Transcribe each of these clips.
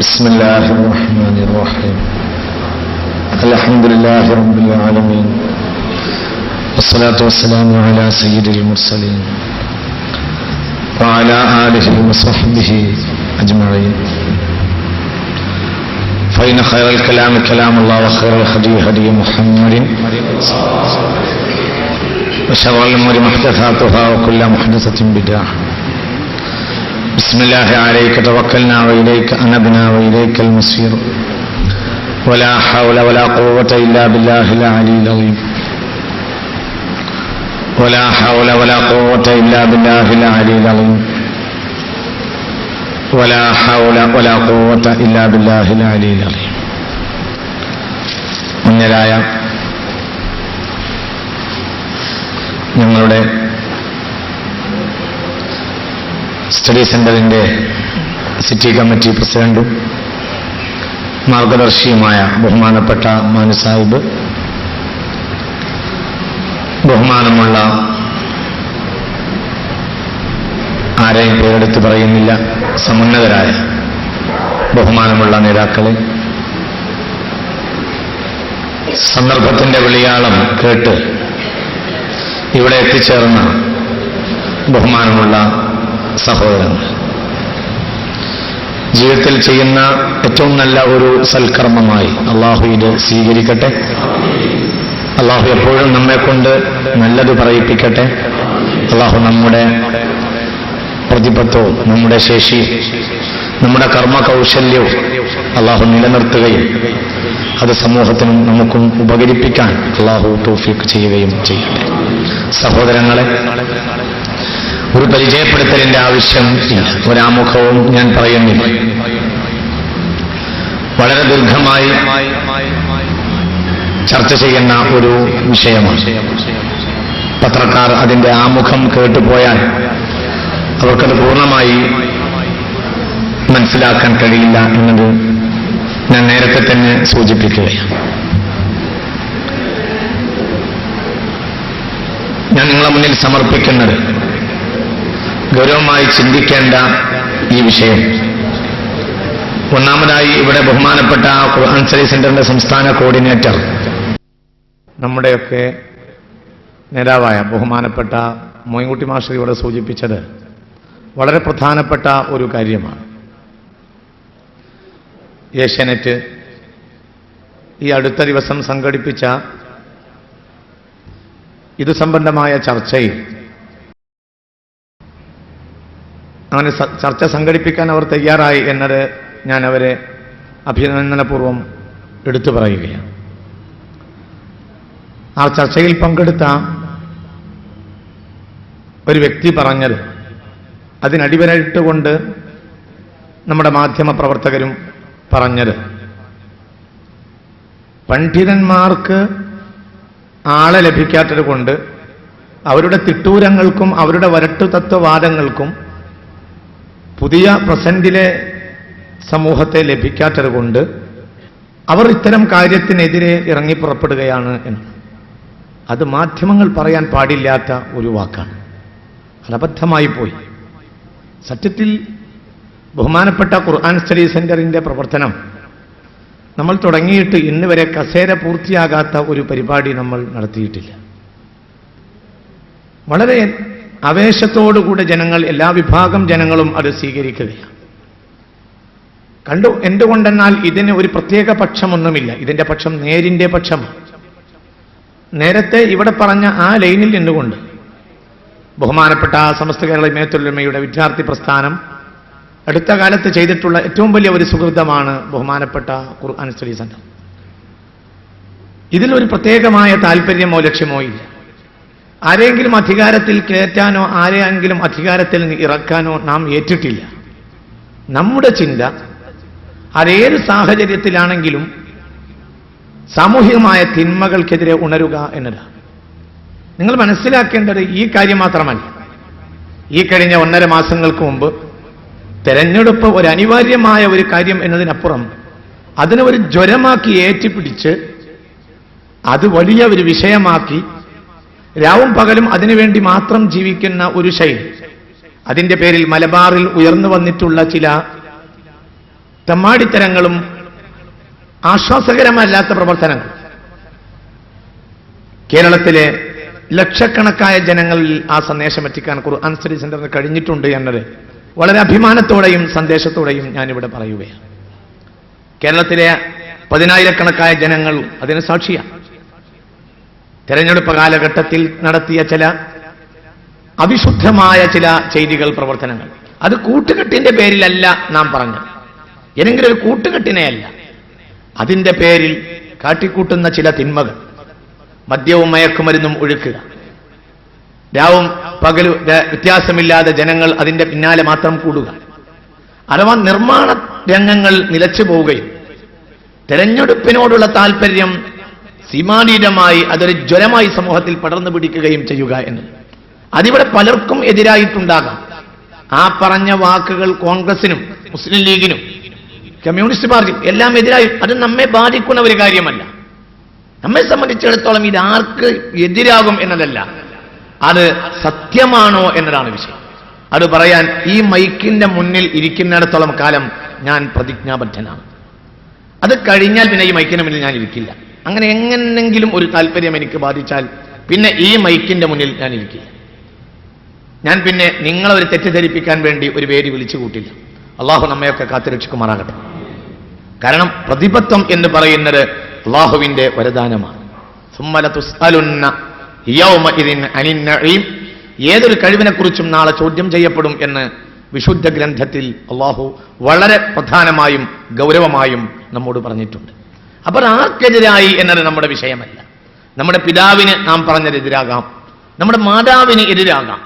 بسم الله الرحمن الرحيم الحمد لله رب العالمين والصلاة والسلام على سيد المرسلين وعلى آله وصحبه أجمعين فإن خير الكلام كلام الله وخير الهدي هدي محمد وشر الأمور محدثاتها وكل محدثة بدعة بسم الله عليك توكلنا وإليك أنبنا وإليك المصير ولا حول ولا قوة إلا بالله العلي العظيم ولا حول ولا قوة إلا بالله العلي العظيم ولا حول ولا قوة إلا بالله العلي العظيم മുന്നിലായ ഞങ്ങളുടെ സ്റ്റഡി സെന്ററിന്റെ city committee പ്രസിഡന്റും മാർഗദർശിയുമായ ബഹുമാനപ്പെട്ട മാനു സാഹിബ്, ബഹുമാനമുള്ള ആരെയും പേരെടുത്ത് പറയുന്നില്ല, സമുന്നതരായ ബഹുമാനമുള്ള നേതാക്കളെ, സന്ദർഭത്തിന്റെ വിളിയാളം കേട്ട് ഇവിടെ എത്തിച്ചേർന്ന ബഹുമാനമുള്ള സഹോദരങ്ങൾ, ജീവിതത്തിൽ ചെയ്യുന്ന ഏറ്റവും നല്ല ഒരു സൽക്കർമ്മമായി അള്ളാഹു ഇത് സ്വീകരിക്കട്ടെ. അള്ളാഹു എപ്പോഴും നമ്മെക്കൊണ്ട് നല്ലത് പറയിപ്പിക്കട്ടെ. അള്ളാഹു നമ്മുടെ പ്രതിബദ്ധവും നമ്മുടെ ശേഷി, നമ്മുടെ കർമ്മകൗശല്യവും അള്ളാഹു നിലനിർത്തുകയും അത് സമൂഹത്തിനും നമുക്കും ഉപകരിപ്പിക്കാൻ അള്ളാഹു തൗഫീഖ് ചെയ്യുകയും ചെയ്യട്ടെ. സഹോദരങ്ങളെ, ഒരു പരിചയപ്പെടുത്തലിന്റെ ആവശ്യം ഇല്ല, ഒരാമുഖവും ഞാൻ പറയുന്നില്ല. വളരെ ദീർഘമായി ചർച്ച ചെയ്യുന്ന ഒരു വിഷയമാണ്. പത്രക്കാർ അതിന്റെ ആമുഖം കേട്ടുപോയാൽ അവർക്കത് പൂർണ്ണമായി മനസ്സിലാക്കാൻ കഴിയില്ല എന്നത് ഞാൻ നേരത്തെ തന്നെ സൂചിപ്പിക്കുകയാണ്. ഞാൻ നിങ്ങളെ മുന്നിൽ സമർപ്പിക്കുന്നത് ഗൗരവമായി ചിന്തിക്കേണ്ട ഈ വിഷയം. ഒന്നാമതായി ഇവിടെ ബഹുമാനപ്പെട്ട ഖുർആൻ സ്റ്റഡി സെന്ററിന്റെ സംസ്ഥാന കോർഡിനേറ്റർ, നമ്മുടെയൊക്കെ നേതാവായ ബഹുമാനപ്പെട്ട മോയിൻകുട്ടി മാസ്റ്റർ ഇവിടെ സൂചിപ്പിച്ചത് വളരെ പ്രധാനപ്പെട്ട ഒരു കാര്യമാണ്. ഏഷ്യാനെറ്റ് ഈ അടുത്ത ദിവസം സംഘടിപ്പിച്ച ഇത് സംബന്ധമായ ചർച്ചയിൽ, അങ്ങനെ ചർച്ച സംഘടിപ്പിക്കാൻ അവർ തയ്യാറായി എന്നത് ഞാൻ അവരെ അഭിനന്ദനപൂർവ്വം എടുത്തു പറയുകയാണ്. ആ ചർച്ചയിൽ പങ്കെടുത്ത ഒരു വ്യക്തി പറഞ്ഞത്, അതിനടിവരയിട്ടുകൊണ്ട് നമ്മുടെ മാധ്യമ പ്രവർത്തകരും പറഞ്ഞത്, പണ്ഡിതന്മാർക്ക് ആളെ ലഭിക്കാത്തത് കൊണ്ട് അവരുടെ തിട്ടൂരങ്ങൾക്കും അവരുടെ വരട്ടു തത്വവാദങ്ങൾക്കും പുതിയ പ്രസന്റിലെ സമൂഹത്തെ ലഭിക്കാത്തത് കൊണ്ട് അവർ ഇത്തരം കാര്യത്തിനെതിരെ ഇറങ്ങി പുറപ്പെടുകയാണ് എന്ന്. അത് മാധ്യമങ്ങൾ പറയാൻ പാടില്ലാത്ത ഒരു വാക്കാണ്. അത് അബദ്ധമായി പോയി. സത്യത്തിൽ ബഹുമാനപ്പെട്ട ഖുർആൻ സ്റ്റഡി സെന്ററിന്റെ പ്രവർത്തനം നമ്മൾ തുടങ്ങിയിട്ട് ഇന്ന് വരെ കസേര പൂർത്തിയാകാത്ത ഒരു പരിപാടി നമ്മൾ നടത്തിയിട്ടില്ല. വളരെ ആവേശത്തോടുകൂടെ ജനങ്ങൾ, എല്ലാ വിഭാഗം ജനങ്ങളും അത് സ്വീകരിക്കുകയാണ്. എന്തുകൊണ്ടെന്നാൽ ഇതിന് ഒരു പ്രത്യേക പക്ഷമൊന്നുമില്ല. ഇതിന്റെ പക്ഷം നേരിന്റെ പക്ഷമാണ്. നേരത്തെ ഇവിടെ പറഞ്ഞ ആ ലൈനിൽ നിന്നുകൊണ്ട് ബഹുമാനപ്പെട്ട സമസ്ത കേരള ജമിഅത്തുൽ ഉലമയുടെ വിദ്യാർത്ഥി പ്രസ്ഥാനം അടുത്ത കാലത്ത് ചെയ്തിട്ടുള്ള ഏറ്റവും വലിയ ഒരു സുഹൃതമാണ് ബഹുമാനപ്പെട്ട ഖുർആൻ സ്റ്റഡി സെന്റർ. ഇതിലൊരു പ്രത്യേകമായ താല്പര്യമോ ലക്ഷ്യമോ ഇല്ല. ആരെങ്കിലും അധികാരത്തിൽ കയറ്റാനോ ആരെയെങ്കിലും അധികാരത്തിൽ നിന്ന് ഇറക്കാനോ നാം ഏറ്റിട്ടില്ല. നമ്മുടെ ചിന്ത അതേത് സാഹചര്യത്തിലാണെങ്കിലും സാമൂഹികമായ തിന്മകൾക്കെതിരെ ഉണരുക എന്നതാണ്. നിങ്ങൾ മനസ്സിലാക്കേണ്ടത് ഈ കാര്യം മാത്രമല്ല. ഈ കഴിഞ്ഞ 1.5 മാസങ്ങൾക്ക് മുമ്പ് തെരഞ്ഞെടുപ്പ് ഒരു അനിവാര്യമായ ഒരു കാര്യം എന്നതിനപ്പുറം അതിനെ ഒരു ജ്വരമാക്കി ഏറ്റിപ്പിടിച്ച് അത് വലിയ ഒരു വിഷയമാക്കി രാവും പകലും അതിനുവേണ്ടി മാത്രം ജീവിക്കുന്ന ഒരു ശൈലി, അതിന്റെ പേരിൽ മലബാറിൽ ഉയർന്നു വന്നിട്ടുള്ള ചില തെമ്മാടിത്തരങ്ങളും ആശ്വാസകരമല്ലാത്ത പ്രവർത്തനങ്ങൾ കേരളത്തിലെ ലക്ഷക്കണക്കായ ജനങ്ങളിൽ ആ സന്ദേശം എത്തിക്കാൻ ഖുർആൻ സ്റ്റഡി സെന്ററിന് കഴിഞ്ഞിട്ടുണ്ട് എന്നത് വളരെ അഭിമാനത്തോടെയും സന്ദേശത്തോടെയും ഞാനിവിടെ പറയുകയാണ്. കേരളത്തിലെ 10,000-കണക്കായ ജനങ്ങൾ അതിന് സാക്ഷിയാണ്. തെരഞ്ഞെടുപ്പ് കാലഘട്ടത്തിൽ നടത്തിയ ചില അവിശുദ്ധമായ ചില ചെയ്തികൾ, പ്രവർത്തനങ്ങൾ, അത് കൂട്ടുകെട്ടിന്റെ പേരിലല്ല നാം പറഞ്ഞത്. ഏതെങ്കിലും ഒരു കൂട്ടുകെട്ടിനെയല്ല, അതിന്റെ പേരിൽ കാട്ടിക്കൂട്ടുന്ന ചില തിന്മകൾ, മദ്യവും മയക്കുമരുന്നും ഒഴുക്കുക, രാവും പകലും വ്യത്യാസമില്ലാതെ ജനങ്ങൾ അതിന്റെ പിന്നാലെ മാത്രം കൂടുക, അഥവാ നിർമ്മാണ രംഗങ്ങൾ നിലച്ചു പോവുകയും തെരഞ്ഞെടുപ്പിനോടുള്ള താല്പര്യം സീമാതീതമായി അതൊരു ജ്വരമായി സമൂഹത്തിൽ പടർന്നു പിടിക്കുകയും ചെയ്യുക എന്നത് അതിവിടെ പലർക്കും എതിരായിട്ടുണ്ടാകാം. ആ പറഞ്ഞ വാക്കുകൾ കോൺഗ്രസിനും മുസ്ലിം ലീഗിനും കമ്മ്യൂണിസ്റ്റ് പാർട്ടിയും എല്ലാം എതിരായി. അത് നമ്മെ ബാധിക്കുന്ന ഒരു കാര്യമല്ല. നമ്മെ സംബന്ധിച്ചിടത്തോളം ഇത് ആർക്ക് എതിരാകും എന്നതല്ല, അത് സത്യമാണോ എന്നതാണ് വിഷയം. അത് പറയാൻ ഈ മൈക്കിന്റെ മുന്നിൽ ഇരിക്കുന്നിടത്തോളം കാലം ഞാൻ പ്രതിജ്ഞാബദ്ധനാണ്. അത് കഴിഞ്ഞാൽ പിന്നെ ഈ മൈക്കിന്റെ മുന്നിൽ ഞാൻ ഇരിക്കില്ല. അങ്ങനെ എങ്ങനെങ്കിലും ഒരു താല്പര്യം എനിക്ക് ബാധിച്ചാൽ പിന്നെ ഈ മൈക്കിന്റെ മുന്നിൽ ഞാൻ ഇരിക്കില്ല. ഞാൻ പിന്നെ നിങ്ങളെ ഒരു തെറ്റിദ്ധരിപ്പിക്കാൻ വേണ്ടി ഒരു വേദി വിളിച്ചു കൂട്ടില്ല. അള്ളാഹു നമ്മയൊക്കെ കാത്തുരക്ഷിക്കുമാറാകട്ടെ. കാരണം പ്രതിബദ്ധം എന്ന് പറയുന്നത് അള്ളാഹുവിന്റെ വരദാനമാണ്. സുമ്മല തുസ്അലുന്ന യൗമഇദിൻ അനിൻ നഈം, ഏതൊരു കഴിവിനെക്കുറിച്ചും നാളെ ചോദ്യം ചെയ്യപ്പെടും എന്ന് വിശുദ്ധ ഗ്രന്ഥത്തിൽ അള്ളാഹു വളരെ പ്രധാനമായും ഗൗരവമായും നമ്മോട് പറഞ്ഞിട്ടുണ്ട്. അപ്പോൾ ആർക്കെതിരായി എന്നത് നമ്മുടെ വിഷയമല്ല. നമ്മുടെ പിതാവിന് നാം പറഞ്ഞതെതിരാകാം, നമ്മുടെ മാതാവിന് എതിരാകാം,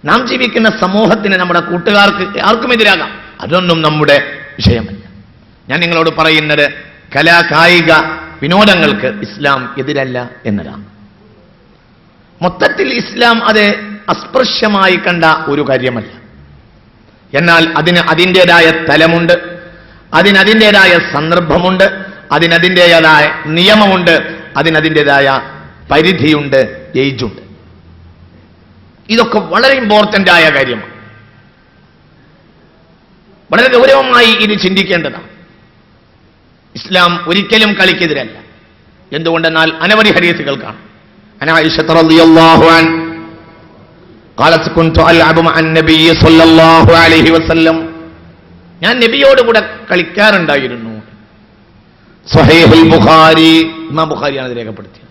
നാം ജീവിക്കുന്ന സമൂഹത്തിന്, നമ്മുടെ കൂട്ടുകാർക്ക് ആർക്കും എതിരാകാം. അതൊന്നും നമ്മുടെ വിഷയമല്ല. ഞാൻ നിങ്ങളോട് പറയുന്നത് കലാ കായിക വിനോദങ്ങൾക്ക് ഇസ്ലാം എതിരല്ല എന്നതാണ്. മൊത്തത്തിൽ ഇസ്ലാം അത് അസ്പൃശ്യമായി കണ്ട ഒരു കാര്യമല്ല. എന്നാൽ അതിന് അതിൻ്റെതായ തലമുണ്ട്, അതിനതിൻ്റെതായ സന്ദർഭമുണ്ട്, അതിനതിൻ്റെതായ നിയമമുണ്ട്, അതിനതിൻ്റെതായ പരിധിയുണ്ട്, ഏജുണ്ട്. ഇതൊക്കെ വളരെ ഇമ്പോർട്ടൻ്റ് ആയ കാര്യമാണ്. വളരെ ഗൗരവമായി ഇത് ചിന്തിക്കേണ്ടതാണ്. ഇസ്ലാം ഒരിക്കലും കളിക്കെതിരല്ല. എന്തുകൊണ്ടെന്നാൽ അനവധി ഹദീസുകൾ കാണാം. അന ആയിഷ റളിയല്ലാഹു അൻഹ قالت كنت ألعب مع النبي صلى الله عليه وسلم, ഞാൻ നബിയോട് കൂടെ കളിക്കാറുണ്ടായിരുന്നു. സ്വഹീഹുൽ ബുഖാരി, ഇമാം ബുഖാരിയാണ് ഇത് രേഖപ്പെടുത്തിയത്.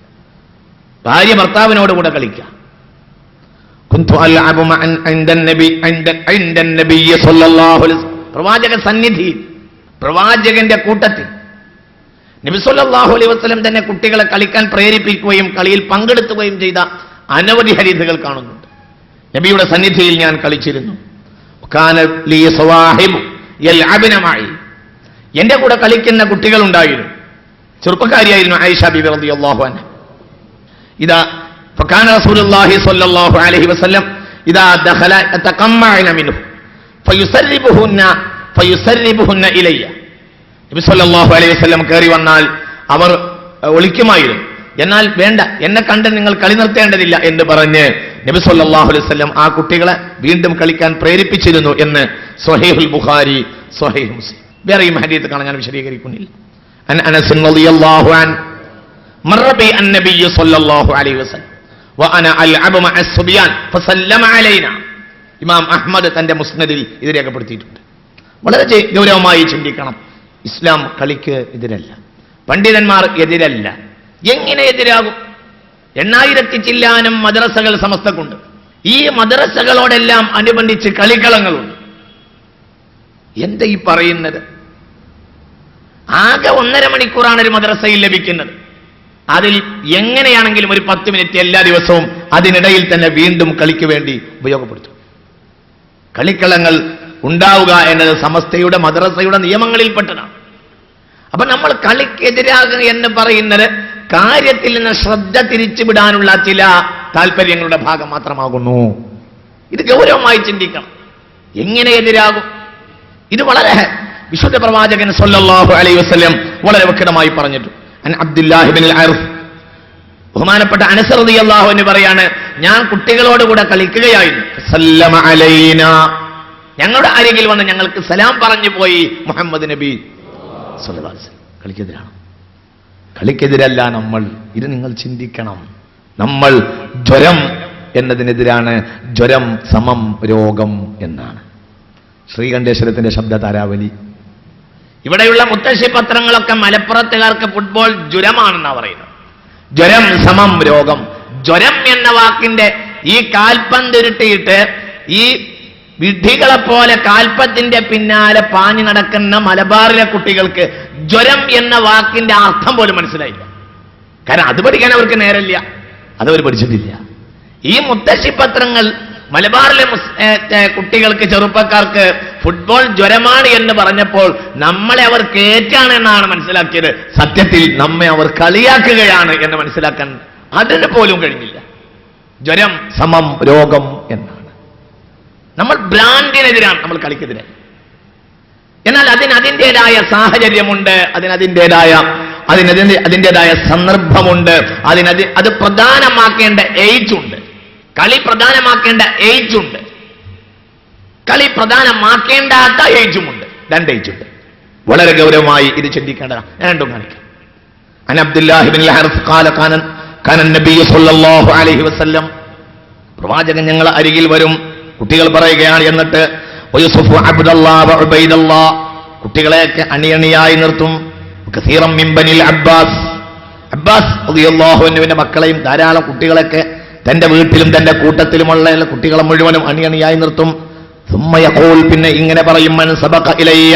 ഭാര്യ ഭർത്താവിനോട് കൂടെ കളിക്കുക. كنت ألعب مع عند النبي صلى الله عليه وسلم, പ്രവാചക സന്നിധിയിൽ, പ്രവാചകന്റെ കൂട്ടത്തിൽ നബി സല്ലല്ലാഹു അലൈഹി വസല്ലം തന്നെ കുട്ടികളെ കളിക്കാൻ പ്രേരിപ്പിക്കുകയും കളിയിൽ പങ്കെടുത്തുകയും ചെയ്ത അനവധി ഹദീസുകൾ കാണുന്നുണ്ട്. നബിയുടെ സന്നിധിയിൽ ഞാൻ കളിച്ചിരുന്നു. എന്റെ കൂടെ കളിക്കുന്ന കുട്ടികൾ ഉണ്ടായിരുന്നു. ചെറുപ്പക്കാരിയായിരുന്നു ആയിഷ ബിബി റളിയല്ലാഹു അൻഹ. ഇദാ ഫകാന റസൂലുള്ളാഹി സ്വല്ലല്ലാഹു അലൈഹി വസല്ലം ഇദാ ദഖല തഖമ്മഅന മിൻഹു ഫയുസർരിബുഹുന്ന ഇലയ്യ. നബി സല്ലല്ലാഹു അലൈഹി വസല്ലം കയറി വന്നാൽ അവർ ഒളിക്കുമായിരുന്നു. എന്നാൽ വേണ്ട, എന്നെ കണ്ട് നിങ്ങൾ കളി നിർത്തേണ്ടതില്ല എന്ന് പറഞ്ഞ് നബി സല്ലല്ലാഹു അലൈഹി വസല്ലം ആ കുട്ടികളെ വീണ്ടും കളിക്കാൻ പ്രേരിപ്പിച്ചിരുന്നു എന്ന് സ്വഹീഹുൽ ബുഖാരി, സ്വഹീഹ് മുസ്ലിം. വേറെയും ഹദീസ് കാണാൻ ഞാൻ വിശദീകരിക്കുന്നില്ല. അൻ അനസ് റളിയല്ലാഹു അൻഹു മറ ബി അൻ-നബി സല്ലല്ലാഹു അലൈഹി വസല്ലം വഅന അൽഅബു മഅ അസ്-സുബ്യാൻ ഫസല്ലമ അലൈനാ. ഇമാം അഹ്മദ് തന്റെ മുസ്നദിൽ ഇത് രേഖപ്പെടുത്തിയിട്ടുണ്ട്. വളരെ ഗൗരവമായി ചിന്തിക്കണം. ഇസ്ലാം കളിക്ക് എതിരല്ല, പണ്ഡിതന്മാർ എതിരല്ല. എങ്ങനെ എതിരാകും? 8,000 ചില്ലാനം മദ്രസകൾ സമസ്തക്കുണ്ട്. ഈ മദ്രസകളോടെല്ലാം അനുബന്ധിച്ച് കളിക്കളങ്ങളുണ്ട്. എന്താ ഈ പറയുന്നത്? ആകെ 1.5 മണിക്കൂറാണ് ഒരു മദ്രസയിൽ ലഭിക്കുന്നത്. അതിൽ എങ്ങനെയാണെങ്കിലും ഒരു 10 മിനിറ്റ് എല്ലാ ദിവസവും അതിനിടയിൽ തന്നെ വീണ്ടും കളിക്ക് വേണ്ടി ഉപയോഗപ്പെടുത്തും. കളിക്കളങ്ങൾ ഉണ്ടാവുക എന്നത് സമസ്തയുടെ മദ്രസയുടെ നിയമങ്ങളിൽപ്പെട്ടതാണ്. അപ്പൊ നമ്മൾ കളിക്കെതിരാകുക എന്ന് പറയുന്നത് കാര്യത്തിൽ നിന്ന് ശ്രദ്ധ തിരിച്ചുവിടാനുള്ള ചില താല്പര്യങ്ങളുടെ ഭാഗം മാത്രമാകുന്നു. ഇത് ഗൗരവമായി ചിന്തിക്കണം. എങ്ങനെ എതിരാകും? ഇത് വളരെ വിശുദ്ധ പ്രവാചകൻ സല്ലല്ലാഹു അലൈഹി വസല്ലം വളരെ വ്യക്തമായി പറഞ്ഞിട്ടുണ്ട്. അൻ അബ്ദുല്ലാഹി ഇബ്നുൽ അർഫ്, ബഹുമാനപ്പെട്ട അനസ് റളിയല്ലാഹു അൻഹു പറയാണ്, ഞാൻ കുട്ടികളോടുകൂടെ കളിക്കുകയായിരുന്നു. സല്ലമ അലൈനാ, ഞങ്ങളുടെ അരികിൽ വന്ന് ഞങ്ങൾക്ക് സലാം പറഞ്ഞു പോയി മുഹമ്മദ് നബി സ്വല്ലല്ലാഹു അലൈഹി വസല്ലം. കളിക്കെതിരാണ്, കളിക്കെതിരല്ല നമ്മൾ. ഇത് നിങ്ങൾ ചിന്തിക്കണം. നമ്മൾ ജ്വരം എന്നതിനെതിരാണ്. ജ്വരം സമം രോഗം എന്നാണ് ശ്രീകണ്ഠേശ്വരത്തിന്റെ ശബ്ദ താരാവലി. ഇവിടെയുള്ള മുത്തശ്ശി പത്രങ്ങളൊക്കെ മലപ്പുറത്തുകാർക്ക് ഫുട്ബോൾ ജ്വരമാണെന്നാണ് പറയുന്നത്. ജ്വരം സമം രോഗം. ജ്വരം എന്ന വാക്കിന്റെ ഈ കാൽപ്പന്തുരുട്ടിയിട്ട് ഈ വിഡ്ഢികളെ പോലെ കാൽപ്പത്തിന്റെ പിന്നാലെ പാഞ്ഞു നടക്കുന്ന മലബാറിലെ കുട്ടികൾക്ക് ജ്വരം എന്ന വാക്കിന്റെ അർത്ഥം പോലും മനസ്സിലായില്ല. കാരണം അത് പഠിക്കാൻ അവർക്ക് നേരമില്ല, അതവർ പഠിച്ചിട്ടില്ല. ഈ മുത്തശ്ശി പത്രങ്ങൾ മലബാറിലെ കുട്ടികൾക്ക്, ചെറുപ്പക്കാർക്ക് ഫുട്ബോൾ ജ്വരമാണ് എന്ന് പറഞ്ഞപ്പോൾ നമ്മളെ അവർ കേറ്റാണ് എന്നാണ് മനസ്സിലാക്കിയത്. സത്യത്തിൽ നമ്മെ അവർ കളിയാക്കുകയാണ് എന്ന് മനസ്സിലാക്കാൻ അതിന് പോലും കഴിഞ്ഞില്ല. ജ്വരം സമം രോഗം എന്നാണ്. നമ്മൾ ബ്രാൻഡിനെതിരാണ്, നമ്മൾ കളിക്കെതിരെ. എന്നാൽ അതിൻ്റെതായ സാഹചര്യമുണ്ട്, അതിൻ്റെതായ സന്ദർഭമുണ്ട്, അത് പ്രധാനമാക്കേണ്ട ഏജ് ഉണ്ട്. കളി പ്രധാനമാക്കേണ്ട ഏജ് ഉണ്ട്, കളി പ്രധാനമാക്കേണ്ടാത്ത ഏജുമുണ്ട്. 2 ഏജുണ്ട്. വളരെ ഗൗരവമായി ഇത് ചിന്തിക്കേണ്ടതാണ്. ഞാൻ രണ്ടും കാണിക്കാം. അൻ അബ്ദുല്ലാഹി ഇബ്നുൽ ഹർസ് ഖാല കാന നബി സല്ലല്ലാഹു അലൈഹി വസല്ലം, പ്രവാചകൻ ഞങ്ങൾ അരികിൽ വരും. കുട്ടികൾ പറയുകയാണ്. എന്നിട്ട് യുസുഫു അബ്ദുല്ലാഹ് വ ഉബൈദല്ലാഹ്, കുട്ടികളെയൊക്കെ അണിയണിയായി നിർത്തും. കസീറൻ മിൻ ബനിൽ അബ്ബാസ് റളിയല്ലാഹു അൻഹുവിന്റെ മക്കളെയും ധാരാളം കുട്ടികളൊക്കെ തന്റെ വീട്ടിലും തന്റെ കൂട്ടത്തിലുമുള്ള കുട്ടികളെ മുഴുവനും അണിയണിയായി നിർത്തും. സുമ്മ യഖൂൽ, പിന്നെ ഇങ്ങനെ പറയും, മൻ സബഖ ഇലയ്യ,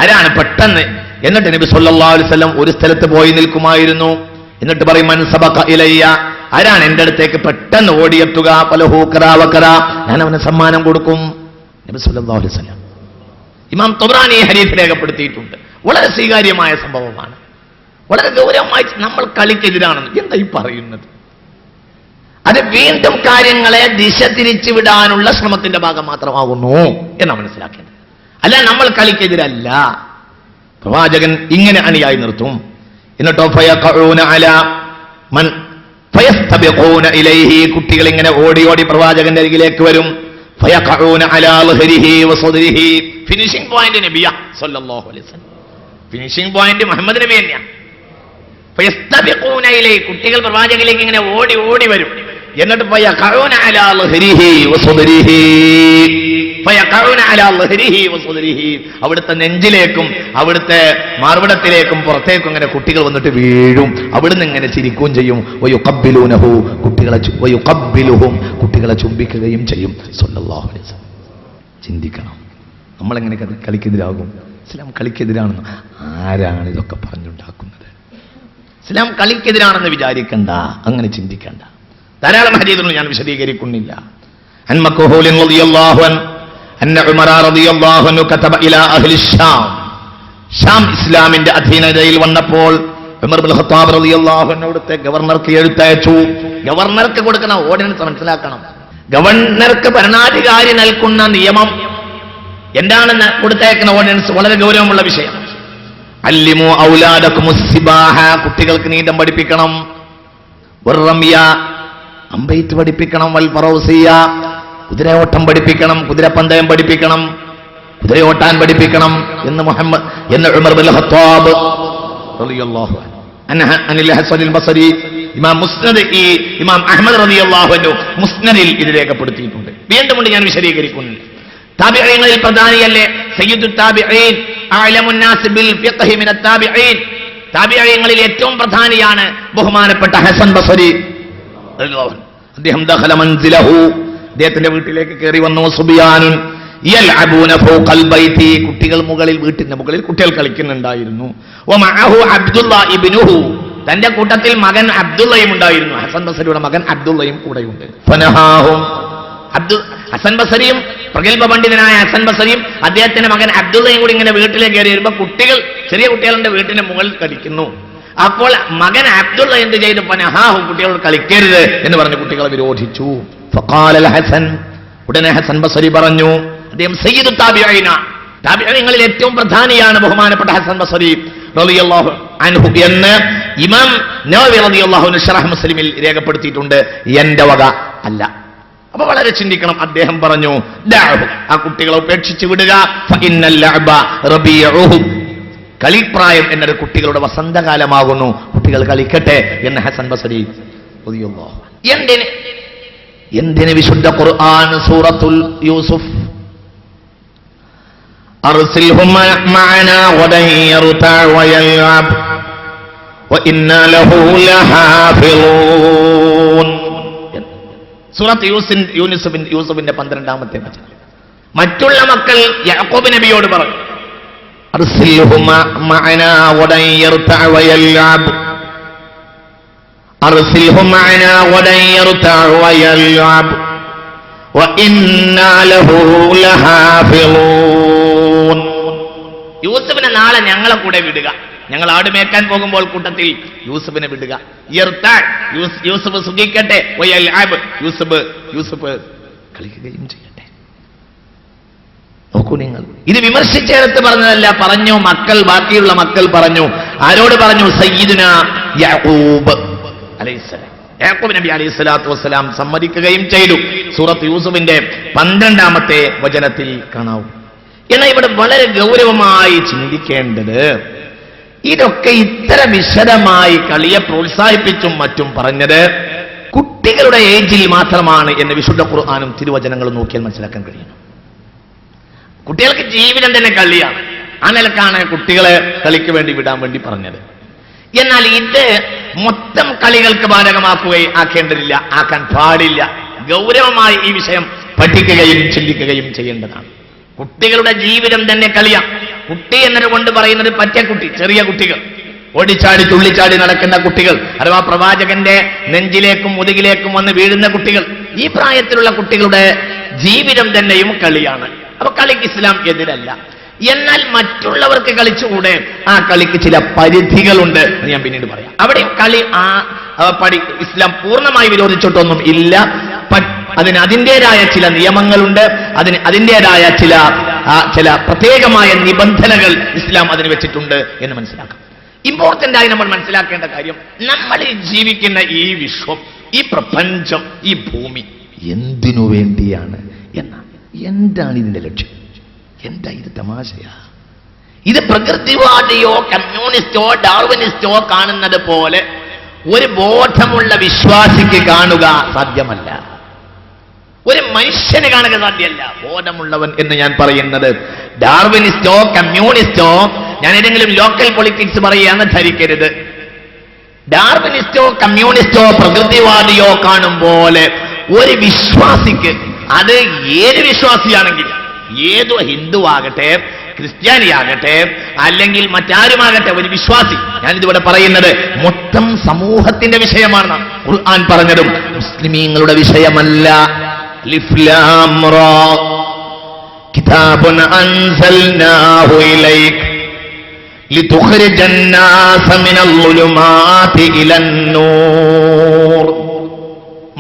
ആരാണ് പെട്ടെന്ന്. എന്നിട്ട് നബി സല്ലല്ലാഹു അലൈഹി വസല്ലം ഒരു സ്ഥലത്ത് പോയി നിൽക്കുമായിരുന്നു. എന്നിട്ട് പറയും, മൻ സബഖ ഇലയ്യ, ആരാണ് എന്റെ അടുത്തേക്ക് പെട്ടെന്ന് ഓടിയെത്തുക, ഫലഹു കറാ വകറാ, ഞാൻ അവന് സമ്മാനം കൊടുക്കും. നബി സല്ലല്ലാഹു അലൈഹി വസല്ലം. ഇമാം തൊബ്രാനി ഹദീസ് രേഖപ്പെടുത്തിയിട്ടുണ്ട്. വളരെ സ്വീകാര്യമായ സംഭവമാണ്. വളരെ ഗൗരവമായി നമ്മൾ കളിക്കെതിരാണെന്ന് എന്താ ഈ പറയുന്നത്? അത് വീണ്ടും കാര്യങ്ങളെ ദിശ തിരിച്ചു വിടാനുള്ള ശ്രമത്തിന്റെ ഭാഗം മാത്രമാകുന്നു എന്നാണ് മനസ്സിലാക്കേണ്ടത്. അല്ല, നമ്മൾ കളിക്കെതിരല്ല. പ്രവാചകൻ ഇങ്ങനെ അണിയായി നിർത്തും. എന്നിട്ടോ കുട്ടികൾ ഇങ്ങനെ ഓടി ഓടി പ്രവാചകന്റെ അരികിലേക്ക് വരും. ഫിനിഷിംഗ് പോയിന്റ് നബിയ സല്ലല്ലാഹു അലൈഹി വസല്ലം. ഫിനിഷിംഗ് പോയിന്റ് മുഹമ്മദ് നബി തന്നെയാണ്. കുട്ടികൾ പ്രവാചകനിലേക്ക് ഇങ്ങനെ ഓടി ഓടി വരും. എന്നിട്ട് അവിടുത്തെ നെഞ്ചിലേക്കും അവിടുത്തെ മാർവിടത്തിലേക്കും പുറത്തേക്കും ഇങ്ങനെ കുട്ടികൾ വന്നിട്ട് വീഴും. അവിടുന്ന് ഇങ്ങനെ ചിരിക്കുകയും ചെയ്യും. കുട്ടികളെ ചുംബിക്കുകയും ചെയ്യും. സല്ലല്ലാഹു അലൈഹി വസല്ലം. ചിന്തിക്കണം, നമ്മളെങ്ങനെ കളിക്കെതിരാകും? ഇസ്ലാം കളിക്കെതിരാണെന്ന് ആരാണ് ഇതൊക്കെ പറഞ്ഞുണ്ടാക്കുന്നത്? ഇസ്ലാം കളിക്കെതിരാണെന്ന് വിചാരിക്കണ്ട, അങ്ങനെ ചിന്തിക്കണ്ട. ധാരാളം ഹദീസുകൾ ഞാൻ വിശദീകരിക്കുന്നില്ല. അൻ മക്ഹൂൽ റളിയല്ലാഹു അൻഹു അന്ന ഉമർ റളിയല്ലാഹു അൻഹു കതബ ഇലാ അഹ്ലി ശാം. ശാം ഇസ്ലാമിന്റെ അധീനതയിൽ വന്നപ്പോൾ ഉമർ ഇബ്നുൽ ഖത്താബ് റളിയല്ലാഹു അൻഹു അവിടുത്തെ ഗവർണർക്ക് എഴുത്തയച്ചു. ഗവർണർക്ക് കൊടുക്കുന്ന ഓർഡിനൻസ് മനസ്സിലാക്കണം. ഗവർണർക്ക് ഭരണാധികാരി നൽകുന്ന നിയമം എന്താണെന്ന് കൊടുത്തയക്കുന്ന ഓർഡിനൻസ് വളരെ ഗൗരവമുള്ള വിഷയം. അല്ലിമു ഔലാദകുമുസ് സിബാഹ, കുട്ടികൾക്ക് നീന്തം പഠിപ്പിക്കണം. വറമിയ, അമ്പെയ്ത്ത് പഠിപ്പിക്കണം. വൽ ഫറൗസിയ, കുതിരയോട്ടം പഠിപ്പിക്കണം, കുതിരപ്പന്തയം പഠിപ്പിക്കണം, കുതിരയോട്ടാൻ പഠിപ്പിക്കണം എന്ന് ഉമർ ഇബ്നുൽ ഖത്താബ് റളിയല്ലാഹു അൻഹു അനിൽ ഹസനിൽ ബസരി ഇമാം മുസ്നദ് ഇമാം അഹ്മദ് റളിയല്ലാഹു അൻഹു മുസ്നദിൽ ഇത് രേഖപ്പെടുത്തിയിട്ടുണ്ട്. വീണ്ടും ഞാൻ വിശദീകരിക്കുന്നു. താബിഈങ്ങളിൽ പ്രധാനിയല്ലേ സയ്യിദുൽ താബിഈൻ, അഅലമുൻ നാസ് ബിൽ ഫിഖ്ഹി മിനത് താബിഈൻ. താബിഈങ്ങളിൽ ഏറ്റവും പ്രധാനിയാണ് ബഹുമാനപ്പെട്ട ഹസൻ ബസരി. അദ്ദേഹം ദഖല മൻസിലഹു, അദ്ദേഹത്തിന്റെ വീട്ടിലേക്ക് കയറി വന്നു. സുബിയാനുൻ യൽഅബൂന ഫൗഖൽ ബൈതി, കുട്ടികൾ മുകളിൽ, വീട്ടിന്റെ മുകളിൽ കുട്ടികൾ കളിക്കുന്നുണ്ടായിരുന്നു. വമഅഹു അബ്ദുല്ലാഹ് ഇബ്നുഹു, തന്റെ കൂട്ടത്തിൽ മകൻ അബ്ദുള്ളയും ഉണ്ടായിരുന്നു. ഹസൻ ബസരിയുടെ മകൻ അബ്ദുള്ളയും കൂടെയുണ്ട്. ഫനഹാഹും, ഹസൻ ബസരിയും പ്രഗത്ഭ പണ്ഡിതനായ ഹസൻ ബസരിയും അദ്ദേഹത്തിന്റെ മകൻ അബ്ദുള്ളയും കൂടി ഇങ്ങനെ വീട്ടിലേക്ക് കയറി വരുമ്പോൾ കുട്ടികൾ, ചെറിയ കുട്ടികളുടെ വീട്ടിന്റെ മുകളിൽ കളിക്കുന്നു. അപ്പോൾ മകൻ അബ്ദുള്ള എന്ത് ചെയ്തു? ഫനഹാഹു, കുട്ടികളോട് കളിക്കരുത് എന്ന് പറഞ്ഞ് കുട്ടികളെ വിരോധിച്ചു. ഫഖാല ഹസൻ, ഉടനെ ഹസൻ ബസരി പറഞ്ഞു, അദ്ദേഹം സയ്യിദു താബിഈന, താബിഈങ്ങളിൽ ഏറ്റവും പ്രധാനിയാണ് ബഹുമാനപ്പെട്ട ഹസൻ ബസരി റളിയല്ലാഹു അൻഹു എന്ന് ഇമാം നവവി റളിയല്ലാഹു അൻഹു ശറഹ് മുസ്ലിമിൽ രേഖപ്പെടുത്തിയിട്ടുണ്ട്. എന്റെ വക അല്ല, അപ്പൊ വളരെ ചിന്തിക്കണം. അദ്ദേഹം പറഞ്ഞു, ആ കുട്ടികളെ ഉപേക്ഷിച്ച് വിടുക. കളിപ്രായം എന്നത് കുട്ടികളുടെ വസന്തകാലമാകുന്നു, കുട്ടികൾ കളിക്കട്ടെ എന്ന് ഹസൻ ബസരി. എന്തിന് വിശുദ്ധ ഖുർആൻ സൂറത്തുൽ യൂസുഫ് അർസിൽഹും മഅനാ വദൻ യർതഅ വയൽഅബ് വഇന്നാ ലഹു ലഹാഫിളൂൻ. സൂറത്ത് യൂസുഫിന്റെ 12-ാമത്തെ വചനം. മറ്റുള്ള മക്കൾ യാക്കൂബ് നബിയോട് പറഞ്ഞു, അർസിൽഹും മഅനാ വദൻ യർതഅ വയൽഅബ് അർസിൽഹും മഅനാ വദൻ യർതഅ വയൽഅബ് വഇന്നാ ലഹു ലഹാഫിളൂൻ. യൂസുഫിനെ നാളെ ഞങ്ങളെ കൂടെ വിടുക. ഞങ്ങൾ ആട് മേക്കാൻ പോകുമ്പോൾ കൂട്ടത്തിൽ യൂസുഫിനെ വിടുക. യൂസുഫ് സുഖിക്കട്ടെ, യൂസുഫ് കളിക്കുകയും ചെയ്യട്ടെ. നോക്കൂ നിങ്ങൾ, ഇത് വിമർശിച്ചെടുത്ത് പറഞ്ഞതല്ല. പറഞ്ഞു മക്കൾ, ബാക്കിയുള്ള മക്കൾ പറഞ്ഞു. ആരോട് പറഞ്ഞു? സയ്യിദുനാ യാക്കൂബ് അലൈഹിസ്സലാം. യാക്കൂബ് നബി അലൈഹിസ്സലാത്തു വസ്സലാം സമ്മതിക്കുകയും ചെയ്തു. സൂറത്ത് യൂസുഫിന്റെ 12-ാമത്തെ വചനത്തിൽ കാണാവൂ. എന്നാൽ ഇവിടെ വളരെ ഗൗരവമായി ചിന്തിക്കേണ്ടത്, ഇതൊക്കെ ഇത്ര വിശദമായി കളിയെ പ്രോത്സാഹിപ്പിച്ചും മറ്റും പറഞ്ഞത് കുട്ടികളുടെ ഏജിൽ മാത്രമാണ് എന്ന് വിശുദ്ധ ഖുർആനും തിരുവചനങ്ങളും നോക്കിയാൽ മനസ്സിലാക്കാൻ കഴിയുന്നു. കുട്ടികൾക്ക് ജീവിതം തന്നെ കളിയാണ്. ആ നിലക്കാണ് കുട്ടികളെ കളിക്ക് വേണ്ടി വിടാൻ വേണ്ടി പറഞ്ഞത്. എന്നാൽ ഇത് മൊത്തം കളികൾക്ക് ആക്കേണ്ടതില്ല, ആക്കാൻ പാടില്ല. ഗൗരവമായി ഈ വിഷയം പഠിക്കുകയും ചിന്തിക്കുകയും ചെയ്യേണ്ടതാണ്. കുട്ടികളുടെ ജീവിതം തന്നെ കളിയാണ്. കുട്ടി എന്നതുകൊണ്ട് പറയുന്നത് പറ്റക്കുട്ടി, ചെറിയ കുട്ടികൾ, ഓടിച്ചാടി തുള്ളിച്ചാടി നടക്കുന്ന കുട്ടികൾ, അഥവാ പ്രവാചകന്റെ നെഞ്ചിലേക്കും മുതുകിലേക്കും വന്ന് വീഴുന്ന കുട്ടികൾ. ഈ പ്രായത്തിലുള്ള കുട്ടികളുടെ ജീവിതം തന്നെയും കളിയാണ്. അപ്പൊ കളിക്ക് ഇസ്ലാം എതിരല്ല. എന്നാൽ മറ്റുള്ളവർക്ക് കളിച്ചുകൂടെ? ആ കളിക്ക് ചില പരിധികളുണ്ട്, ഞാൻ പിന്നീട് പറയാം. അവിടെ കളി ഇസ്ലാം പൂർണ്ണമായി വിരോധിച്ചിട്ടൊന്നും ഇല്ല. അതിന് അതിൻ്റെതായ ചില നിയമങ്ങളുണ്ട്, അതിന് അതിൻ്റെതായ ചില പ്രത്യേകമായ നിബന്ധനകൾ ഇസ്ലാം അതിന് വെച്ചിട്ടുണ്ട് എന്ന് മനസ്സിലാക്കാം. ഇമ്പോർട്ടന്റ് ആയി നമ്മൾ മനസ്സിലാക്കേണ്ട കാര്യം, നമ്മൾ ജീവിക്കുന്ന ഈ വിശ്വം, ഈ പ്രപഞ്ചം, ഈ ഭൂമി എന്തിനു വേണ്ടിയാണ് എന്നാണ്. എന്താണ് ഇതിന്റെ ലക്ഷ്യം? എന്താ ഇത്? തമാശയാ? ഇത് പ്രകൃതിവാദിയോ കമ്മ്യൂണിസ്റ്റോ ഡാർവിനിസ്റ്റോ കാണുന്നത് പോലെ ഒരു ബോധമുള്ള വിശ്വാസിക്ക് കാണുക സാധ്യമല്ല. ഒരു മനുഷ്യന് കാണുക സാധ്യമല്ല. ബോധമുള്ളവൻ എന്ന് ഞാൻ പറയുന്നത് ഡാർവിനിസ്റ്റോ കമ്മ്യൂണിസ്റ്റോ, ഞാൻ ഏതെങ്കിലും ലോക്കൽ പൊളിറ്റിക്സ് പറയുകയാണെന്ന് ധരിക്കരുത്. ഡാർവിനിസ്റ്റോ കമ്മ്യൂണിസ്റ്റോ പ്രകൃതിവാദിയോ കാണും പോലെ ഒരു വിശ്വാസിക്ക്, അത് ഏത് വിശ്വാസിയാണെങ്കിലും, ഏതോ ഹിന്ദുവാകട്ടെ, ക്രിസ്ത്യാനിയാകട്ടെ, അല്ലെങ്കിൽ മറ്റാരുമാകട്ടെ, ഒരു വിശ്വാസി, ഞാനിതിവിടെ പറയുന്നത് മൊത്തം സമൂഹത്തിന്റെ വിഷയമാണ്. ഖുർആൻ പറഞ്ഞതും മുസ്ലിമീങ്ങളുടെ വിഷയമല്ല. അലിഫ് ലാം റാ കിതാബുൻ അൻസൽനാഹു ഇലൈക ലിതുഖ്രിജൻ നാസ മിനൽ ളുലുമാതി ഇലൻ നൂർ.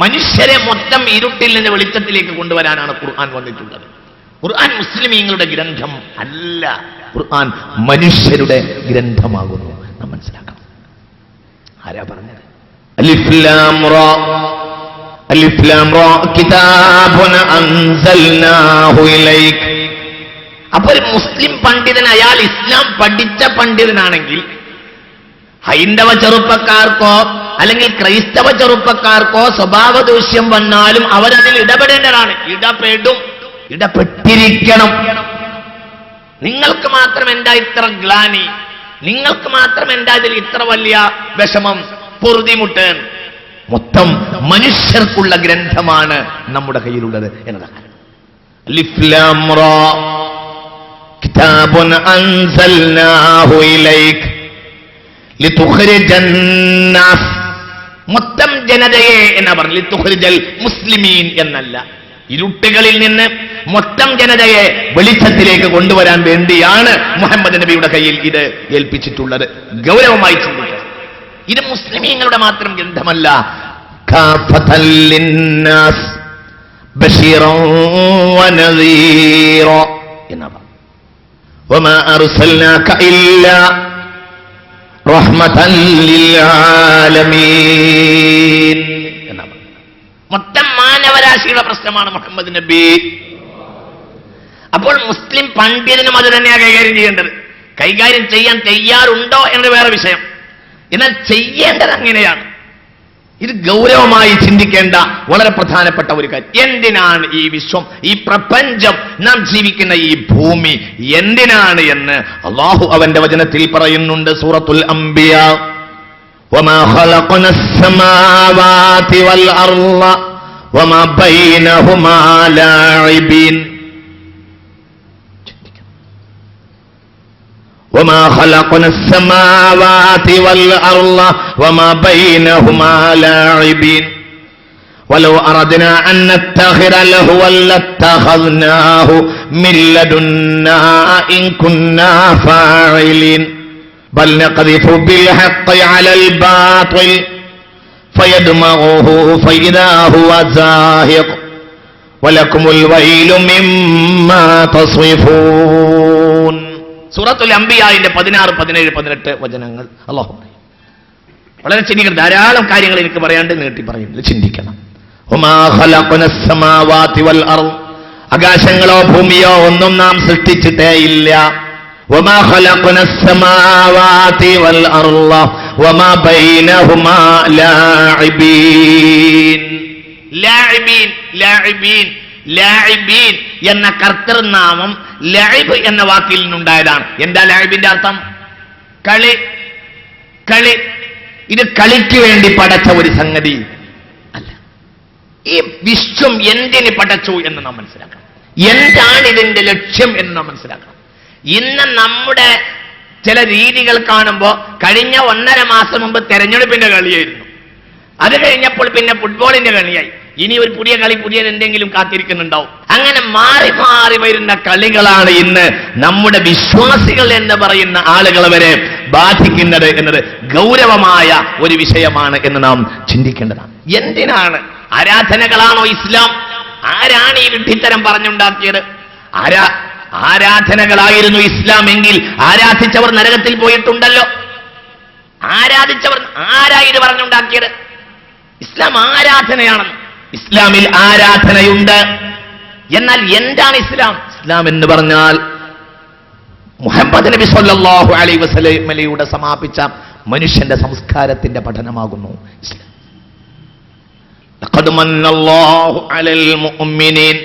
മനുഷ്യരെ മൊത്തം ഇരുട്ടിൽ നിന്ന് വെളിച്ചത്തിലേക്ക് കൊണ്ടുവരാനാണ് ഖുർആൻ വന്നിട്ടുള്ളത്. ഖുർആൻ മുസ്ലിമീങ്ങളുടെ ഗ്രന്ഥം അല്ല, ഖുർആൻ മനുഷ്യരുടെ ഗ്രന്ഥമാകുന്നു. നാം മനസ്സിലാക്കണം. ആരാ പറഞ്ഞത്? അലിഫ് ലാം റാ അലിഫ് ലാം റാ കിതാബുൻ അൻസൽനാഹു ഇലൈക. അപ്പോൾ ഒരു മുസ്ലിം പണ്ഡിതൻ, അയാൾ ഇസ്ലാം പഠിച്ച പണ്ഡിതനാണെങ്കിൽ ഹൈന്ദവ ചെറുപ്പക്കാർക്കോ അല്ലെങ്കിൽ ക്രൈസ്തവ ചെറുപ്പക്കാർക്കോ സ്വഭാവ ദൂഷ്യം വന്നാലും അവരതിൽ ഇടപെടേണ്ടതാണ്. ഇടപെട്ടിരിക്കണം. നിങ്ങൾക്ക് മാത്രം എന്താ ഇത്ര ഗ്ലാനി? നിങ്ങൾക്ക് മാത്രം എന്താ ഇതിൽ ഇത്ര വലിയ വിഷമം, പൊറുതിമുട്ട്? മൊത്തം മനുഷ്യർക്കുള്ള ഗ്രന്ഥമാണ് നമ്മുടെ കയ്യിലുള്ളത് എന്നതാണ്. അലിഫ് ലാം റാ കിതാബുൻ അൻസൽനാഹു ഇലൈക ലിതുഖ്രിജൻ നാസ്. മൊത്തം ജനതയെ എന്നാ പറഞ്ഞു, ലിതുഖ്രിജൽ മുസ്ലിമീൻ എന്നല്ല. ഇരുട്ടുകളിൽ നിന്ന് മൊത്തം ജനതയെ വെളിച്ചത്തിലേക്ക് കൊണ്ടുവരാൻ വേണ്ടിയാണ് മുഹമ്മദ് നബിയുടെ കയ്യിൽ ഇത് ഏൽപ്പിച്ചിട്ടുള്ളത്. ഗൗരവമായി ചിന്തിക്കുക. ഇത് മുസ്ലിമീങ്ങളുടെ മാത്രം ഗ്രന്ഥമല്ല. കാഫത്തൽ ലിന്നാസ് ബശീറൻ വനദീറ എന്നാ പറഞ്ഞു. വമാ അർസൽനാക ഇല്ലാ റഹ്മതൻ ലിൽ ആലമീൻ എന്നാ പറഞ്ഞു. മൊത്തം മാനവരാശിയുടെ പ്രശ്നം പ്രവർത്തനമാണ് മുഹമ്മദ് നബി. അപ്പോൾ മുസ്ലിം പണ്ഡിതനും അത് തന്നെയാണ് കൈകാര്യം ചെയ്യേണ്ടത്. കൈകാര്യം ചെയ്യാൻ തയ്യാറുണ്ടോ എന്നത് വേറെ വിഷയം. എന്നാൽ ചെയ്യേണ്ടത് അങ്ങനെയാണ്. ഇത് ഗൗരവമായി ചിന്തിക്കേണ്ട വളരെ പ്രധാനപ്പെട്ട ഒരു കാര്യം. എന്തിനാണ് ഈ വിശ്വം, ഈ പ്രപഞ്ചം, നാം ജീവിക്കുന്ന ഈ ഭൂമി എന്തിനാണ് എന്ന് അല്ലാഹു അവന്റെ വചനത്തിൽ പറയുന്നുണ്ട്. സൂറത്തുൽ അംബിയ, വമാ ഖലഖനസ് സമാവാതി വൽ അർള വമാ ബൈനഹുമാ ലാഇബീൻ. وما خلقنا السماوات والأرض وما بينهما لاعبين ولو أردنا أن نتخذ لهوا لاتخذناه من لدنا إن كنا فاعلين بل نقذف بالحق على الباطل فيدمغه فإذا هو زاهق ولكم الويل مما تصفون. സൂറത്തുൽ അംബിയായിന്റെ 16, 17, 18 വചനങ്ങൾ അല്ലാഹു വളരെ ചിന്തിക്കണം. ധാരാളം കാര്യങ്ങൾ എനിക്ക് പറയാണ്ട് നീട്ടി പറയുന്നില്ല, ചിന്തിക്കണം. വമാ ഖലഖനസ് സമാവാതി വൽ അർള്, ആകാശങ്ങളോ ഭൂമിയോ ഒന്നും നാം സൃഷ്ടിച്ചിട്ടേ ഇല്ല. വമാ ഖലഖനസ് സമാവാതി വൽ അർള വമാ ബൈനഹുമാ ലാഇബീൻ. ലാഇബീൻ, ലാഇബീൻ, ലാഇബീൻ എന്ന കർത്തൃനാമം ലഅബ് എന്ന വാക്കിൽ നിന്നുണ്ടായതാണ്. എന്താ ലഅബിന്റെ അർത്ഥം? കളി, കളി. ഇത് കളിക്ക് വേണ്ടി പടച്ച ഒരു സംഗതി അല്ല. ഈ വിശ്വം എന്തിന് പടച്ചു എന്ന് നാം മനസ്സിലാക്കണം. എന്താണ് ഇതിന്റെ ലക്ഷ്യം എന്ന് നാം മനസ്സിലാക്കണം. ഇന്ന് നമ്മുടെ ചില രീതികൾ കാണുമ്പോൾ കഴിഞ്ഞ 1.5 മാസം മുമ്പ് തെരഞ്ഞെടുപ്പിന്റെ കളിയായിരുന്നു. അത് കഴിഞ്ഞപ്പോൾ പിന്നെ ഫുട്ബോളിന്റെ കളിയായി. ഇനി ഒരു പുതിയ കളി, പുതിയ എന്തെങ്കിലും കാത്തിരിക്കുന്നുണ്ടാവും. അങ്ങനെ മാറി മാറി വരുന്ന കളികളാണ് ഇന്ന് നമ്മുടെ വിശ്വാസികൾ എന്ന് പറയുന്ന ആളുകളെ വരെ ബാധിക്കുന്നത് എന്നത് ഗൗരവമായ ഒരു വിഷയമാണ് എന്ന് നാം ചിന്തിക്കേണ്ടതാണ്. എന്തിനാണ്? ആരാധനകളാണോ ഇസ്ലാം? ആരാണ് ഈ വിഡ്ഢിത്തരം പറഞ്ഞുണ്ടാക്കിയത്? ആരാധനകളായിരുന്നു ഇസ്ലാം എങ്കിൽ ആരാധിച്ചവർ നരകത്തിൽ പോയിട്ടുണ്ടല്ലോ. ആരാധിച്ചവർ ആരാ ഇത് പറഞ്ഞുണ്ടാക്കിയത്? ഇസ്ലാം ആരാധനയാണെന്ന്. ഇസ്ലാമിൽ ആരാധനയുണ്ട്. എന്നാൽ എന്താണ് ഇസ്ലാം? ഇസ്ലാം എന്ന് പറഞ്ഞാൽ മുഹമ്മദ് നബി സല്ലല്ലാഹു അലൈഹി വസല്ലമയുടെ സമാപിച്ച മനുഷ്യന്റെ സംസ്കാരത്തിന്റെ പഠനമാകുന്നു ഇസ്ലാം. ലഖദ് മന്നല്ലാഹു അലൽ മുഅ്മിനീൻ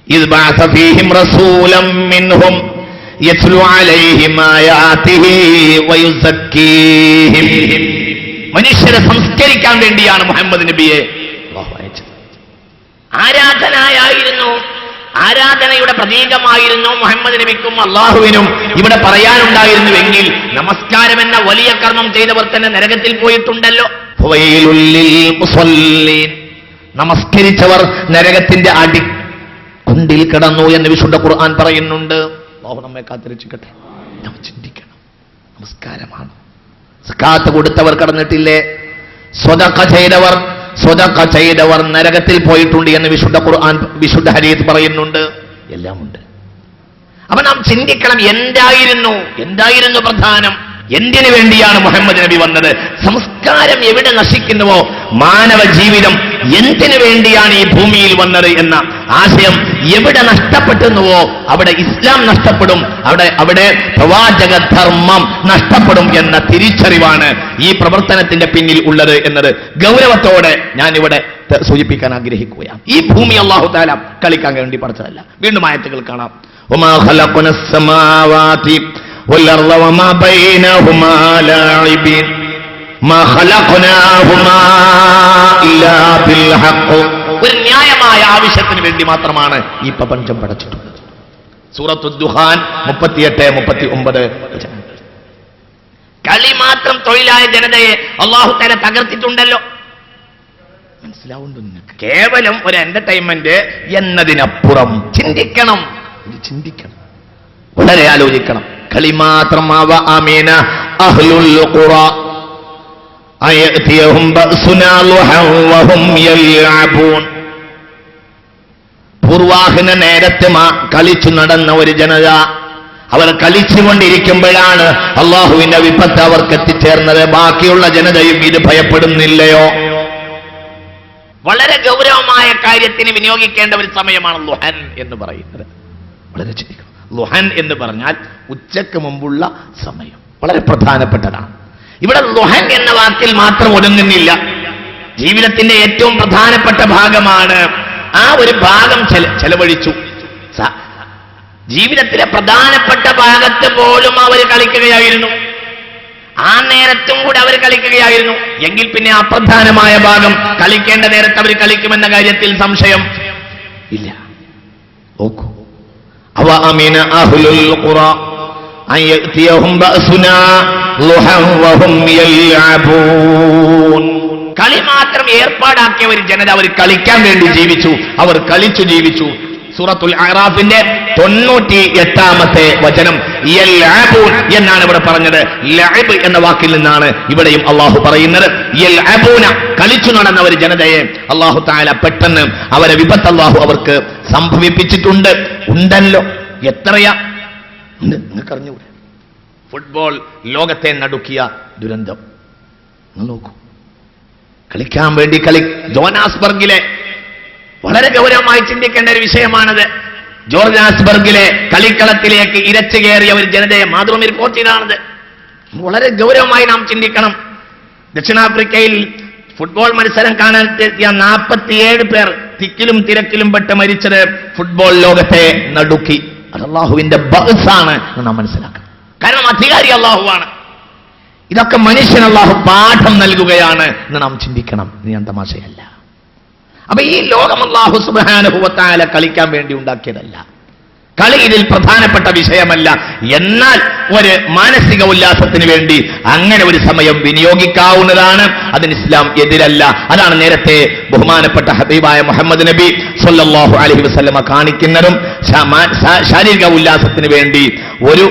ഇദ് ബഅസ ഫീഹിം റസൂലൻ മിൻഹും യത്ലു അലൈഹിം ആയാതിഹി വയുസക്കീഹിം. മനുഷ്യരെ സംസ്കരിക്കാൻ വേണ്ടിയാണ് മുഹമ്മദ് നബിയെ അല്ലാഹു അയച്ചത്. ആരാധനയായിരുന്നു, ആരാധനയുടെ പ്രതീകമായിരുന്നു മുഹമ്മദ് നബിക്കും അള്ളാഹുവിനും ഇവിടെ പറയാനുണ്ടായിരുന്നുവെങ്കിൽ നമസ്കാരം എന്ന വലിയ കർമ്മം ചെയ്തവർ തന്നെ നരകത്തിൽ പോയിട്ടുണ്ടല്ലോ. നമസ്കരിച്ചവർ നരകത്തിന്റെ അടിക്കുണ്ടിൽ കിടന്നു എന്ന് വിശുദ്ധ ഖുർആൻ പറയുന്നുണ്ട്. അല്ലാഹു നമ്മെ കാത്തിരക്ഷിക്കട്ടെ. നാം ചിന്തിക്കണം, നമസ്കാരമാണ്. സക്കാത്ത് കൊടുത്തവർ കടന്നിട്ടില്ലേ? സ്വദഖ ചെയ്തവർ നരകത്തിൽ പോയിട്ടുണ്ട് എന്ന് വിശുദ്ധ ഖുർആൻ, വിശുദ്ധ ഹദീസ് പറയുന്നുണ്ട്. എല്ലാം ഉണ്ട്. അപ്പൊ നാം ചിന്തിക്കണം, എന്തായിരുന്നു പ്രധാനം? എന്തിനു വേണ്ടിയാണ് മുഹമ്മദ് നബി വന്നത്? സംസ്കാരം എവിടെ നശിക്കുന്നുവോ, മാനവ ജീവിതം എന്തിനു വേണ്ടിയാണ് ഈ ഭൂമിയിൽ വന്നത് എന്ന ആശയം എവിടെ നഷ്ടപ്പെട്ടുന്നുവോ അവിടെ ഇസ്ലാം നഷ്ടപ്പെടും, അവിടെ പ്രവാചക ധർമ്മം നഷ്ടപ്പെടും എന്ന തിരിച്ചറിവാണ് ഈ പ്രവർത്തനത്തിന്റെ പിന്നിൽ ഉള്ളത് എന്നത് ഗൗരവത്തോടെ ഞാൻ ഇവിടെ സൂചിപ്പിക്കാൻ ആഗ്രഹിക്കുകയാണ്. ഈ ഭൂമി അല്ലാഹു തആല കളിക്കാൻ വേണ്ടി പടച്ചതല്ല. വീണ്ടും ആയത്തുകൾ കാണാം. വമാ ഖലഖനസ് സമാവാതി والأرض وما بينهما لاعبين ما خلقناهما إلا بالحق. ഒരു ന്യായമായ ആവശ്യത്തിന് വേണ്ടി മാത്രമാണ് ഈ പ്രപഞ്ചം പടച്ചിട്ടുള്ളത്. സൂറത്തുൽ ദുഹാൻ 38-39. കളി മാത്രം തൊഴിലായ ജനതയെ അല്ലാഹു തആല തകർത്തിട്ടുണ്ടല്ലോ. മനസ്സിലാവുന്നുണ്ടോ നിങ്ങൾക്ക്? കേവലം ഒരു എന്റർടൈൻമെന്റ് എന്നതിനപ്പുറം ചിന്തിക്കണം, വളരെ ആലോചിക്കണം. കളി മാത്രം. അമിന അഹ്ലുൽ ഖുറ അയതിയഹും ബഅസുനാ ളുഹൻ വഹും യൽഅബൂൻ. പൂർവാഹന നേരത്തെ കളിച്ചു നടന്ന ഒരു ജനത, അവർ കളിച്ചുകൊണ്ടിരിക്കുമ്പോഴാണ് അള്ളാഹുവിന്റെ വിപത്ത് അവർക്ക് എത്തിച്ചേർന്നത്. ബാക്കിയുള്ള ജനതയും ഇത് ഭയപ്പെടുന്നില്ലയോ? ولكم الويل مما تصفون. നിങ്ങൾക്ക് നാശം വരാൻ പോകുന്ന ഒരു കാലം വരും. ولكم الويل مما تصفون. നിങ്ങൾക്ക് നാശം വരാൻ പോകുന്ന ഒരു കാലം വരും. ولكم الويل مما تصفون. നിങ്ങൾക്ക് നാശം വരാൻ പോകുന്ന ഒരു കാലം വരും. നിങ്ങൾക്ക് നാശം വരാൻ പോകുന്ന ഒരു കാലം വരും. വളരെ ഗൗരവമായ കാര്യത്തിന് വിനിയോഗിക്കേണ്ട ഒരു സമയമാണ് ളുഹൻ എന്ന് പറയുന്നത്. വളരെ ചിന്തിക്കണം. ളുഹൻ എന്ന് പറഞ്ഞാൽ ഉച്ചയ്ക്ക് മുമ്പുള്ള സമയം, വളരെ പ്രധാനപ്പെട്ടതാണ്. ഇവിടെ ളുഹൻ എന്ന വാക്കിൽ മാത്രം ഒതുങ്ങുന്നില്ല. ജീവിതത്തിന്റെ ഏറ്റവും പ്രധാനപ്പെട്ട ഭാഗമാണ്. ആ ഒരു ഭാഗം ചെലവഴിച്ചു. ജീവിതത്തിലെ പ്രധാനപ്പെട്ട ഭാഗത്ത് പോലും അവർ കളിക്കുകയായിരുന്നു. ആ നേരത്തും കൂടെ അവർ കളിക്കുകയായിരുന്നു. എങ്കിൽ പിന്നെ അപ്രധാനമായ ഭാഗം കളിക്കേണ്ട നേരത്ത് അവർ കളിക്കുമെന്ന കാര്യത്തിൽ സംശയം ഇല്ല. നോക്കൂ, അവ അമിന അഹ്ലുൽ ഖുറ അൻ യഅതിയഹും ബഅസുനാ ളുഹൻ വഹും യൽഅബൂൻ. കളി മാത്രം ഏർപ്പാടാക്കിയ ഒരു ജനത, അവർ കളിക്കാൻ വേണ്ടി ജീവിച്ചു, അവർ കളിച്ചു ജീവിച്ചു. സൂറത്തുൽ അഅറാഫിന്റെ 98-ാമത്തെ വചനം യൽഅബൂൻ എന്നാണ് ഇവിടെ പറഞ്ഞത്. ലഅബ് എന്ന വാക്കിൽ നിന്നാണ് ഇവിടെയും അള്ളാഹു പറയുന്നത്. യൽഅബൂന, കളിച്ചു നടന്ന ഒരു ജനതയെ അള്ളാഹു തആല പെട്ടെന്ന് അവരെ വിപത്ത് അള്ളാഹു അവർക്ക് സംഭവിപ്പിച്ചിട്ടുണ്ട്. ഉണ്ടല്ലോ, എത്രയാ നിങ്ങൾക്ക് അറിഞ്ഞൂടെ? ഫുട്ബോൾ ലോകത്തെ നടുക്കിയ ദുരന്തം നോക്കൂ. കളിക്കാൻ വേണ്ടി ജോനാസ്ബർഗിലെ, വളരെ ഗൗരവമായി ചിന്തിക്കേണ്ട ഒരു വിഷയമാണത്. ജോർജാസ്ബർഗിലെ കളിക്കളത്തിലേക്ക് ഇരച്ചു കയറിയ ഒരു ജനതയെ മാതൃഭൂമി റിപ്പോർട്ട് ചെയ്താണത്. വളരെ ഗൗരവമായി നാം ചിന്തിക്കണം. ദക്ഷിണാഫ്രിക്കയിൽ ഫുട്ബോൾ മത്സരം കാണാൻ എത്തിയ 47 പേർ തിക്കിലും തിരക്കിലും പെട്ട് മരിച്ചത് ഫുട്ബോൾ ലോകത്തെ നടുക്കി. അത് അള്ളാഹുവിന്റെ ബഅസാണ് എന്ന് നാം മനസ്സിലാക്കണം. കാരണം അധികാരി അള്ളാഹുവാണ്. ഇതൊക്കെ മനുഷ്യൻ അള്ളാഹു പാഠം നൽകുകയാണ് എന്ന് നാം ചിന്തിക്കണം. ഇത് ഞാൻ തമാശയല്ല. അപ്പൊ ഈ ലോകം അല്ലാഹു സുബ്ഹാനഹു വ തആല കളിക്കാൻ വേണ്ടി ഉണ്ടാക്കിയതല്ല. കളി ഇതിൽ പ്രധാനപ്പെട്ട വിഷയമല്ല. എന്നാൽ ഒരു മാനസിക ഉല്ലാസത്തിന് വേണ്ടി അങ്ങനെ ഒരു സമയം വിനിയോഗിക്കാവുന്നതാണ്. അതിന് ഇസ്ലാം എതിരല്ല. അതാണ് നേരത്തെ ബഹുമാനപ്പെട്ട ഹബീബായ മുഹമ്മദ് നബി സ്വല്ലല്ലാഹു അലൈഹി വസല്ലമ കാണിക്കുന്നതും. ശാരീരിക ഉല്ലാസത്തിന് വേണ്ടി ഒരു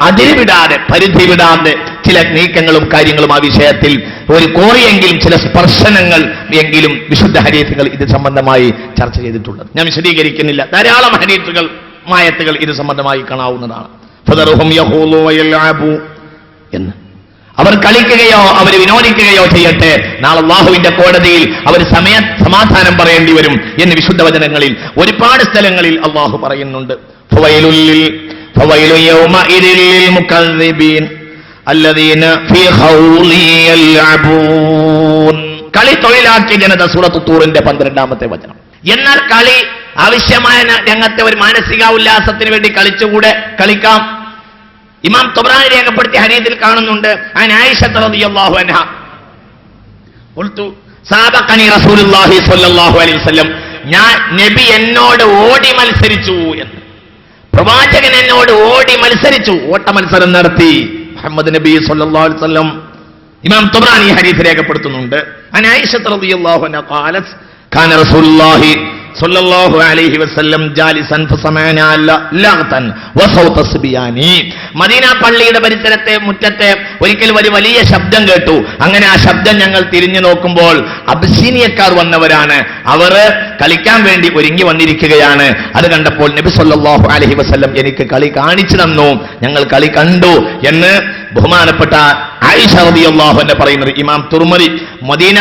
അതിരുവിടാതെ, പരിധി വിടാതെ ചില നീക്കങ്ങളും കാര്യങ്ങളും ആ വിഷയത്തിൽ ഒരു കോറിയെങ്കിലും ചില സ്പർശനങ്ങൾ എങ്കിലും വിശുദ്ധ ഹദീസുകൾ ഇത് സംബന്ധമായി ചർച്ച ചെയ്തിട്ടുള്ളത് ഞാൻ വിശദീകരിക്കുന്നില്ല. ധാരാളം ഹദീസുകൾ, ആയത്തുകൾ ഇത് സംബന്ധമായി കാണാവുന്നതാണ്. ഫദറുഹും യഖൂലു വയൽഅബു എന്ന്. അവർ കളിക്കുകയോ അവർ വിനോദിക്കുകയോ ചെയ്യട്ടെ, നാളെ അല്ലാഹുവിന്റെ കോടതിയിൽ അവർ സമാധാനം പറയേണ്ടി വരും എന്ന് വിശുദ്ധ വചനങ്ങളിൽ ഒരുപാട് സ്ഥലങ്ങളിൽ അല്ലാഹു പറയുന്നുണ്ട്. ഫവൈലുൽ യൗമഇദിൽ ലിൽ മുകദ്ദിബീൻ അല്ലദീന ഫീ ഖൗലി യൽഅബൂൻ. കളി തൊഴിലാക്കിയ ജനത, സൂറത്ത് തൂറിന്റെ 12-ാമത്തെ വചനം. എന്നാൽ കളി ആവശ്യമായ രംഗത്തെ ഒരു മാനസിക ഉല്ലാസത്തിന് വേണ്ടി കളിക്കാം. ഇമാം തൊബ്രാനി രേഖപ്പെടുത്തിയ ഹദീസിൽ കാണുന്നുണ്ട്. അൻ ആയിഷ റളിയല്ലാഹു അൻഹ ഖുൽതു സാബഖനി റസൂലുള്ളാഹി സ്വല്ലല്ലാഹു അലൈഹി വസല്ലം, ഞാൻ നബി എന്നോട് ഓടി മത്സരിച്ചു എന്ന്. പ്രവാചകൻ എന്നോട് ഓടി മത്സരിച്ചു, ഓട്ട മത്സരം നടത്തി മുഹമ്മദ് നബി സ്വല്ലല്ലാഹു അലൈഹി വസല്ലം. ഇമാം തൊബ്രാനി ഹദീസ് രേഖപ്പെടുത്തുന്നുണ്ട്. അൻ ആയിഷ റളിയല്ലാഹു അൻഹ ഖാലത് കാന റസൂലുള്ളാഹി സ്വല്ലല്ലാഹു അലൈഹി വസല്ലം ജാലിസൻ ഫസമഅന ലഗ്തൻ വസൗത സിബിയാനി. മദീന പള്ളിയുടെ പരിസരത്തെ മുറ്റത്തെ ഒരിക്കൽ ഒരു വലിയ ശബ്ദം കേട്ടു. അങ്ങനെ ആ ശബ്ദം ഞങ്ങൾ തിരിഞ്ഞു നോക്കുമ്പോൾ അബ്സീനിയക്കാർ വന്നവരാണ്. അവർ കളിക്കാൻ വേണ്ടി ഒരുങ്ങി വന്നിരിക്കുകയാണ്. അത് കണ്ടപ്പോൾ നബി സ്വല്ലല്ലാഹു അലൈഹി വസല്ലം എനിക്ക് കളി കാണിച്ചു തന്നു, ഞങ്ങൾ കളി കണ്ടു എന്ന് ബഹുമാനപ്പെട്ട ആയിഷ റളിയല്ലാഹു അൻഹ പറയുന്നത്. ഇമാം തുർമുദി മദീന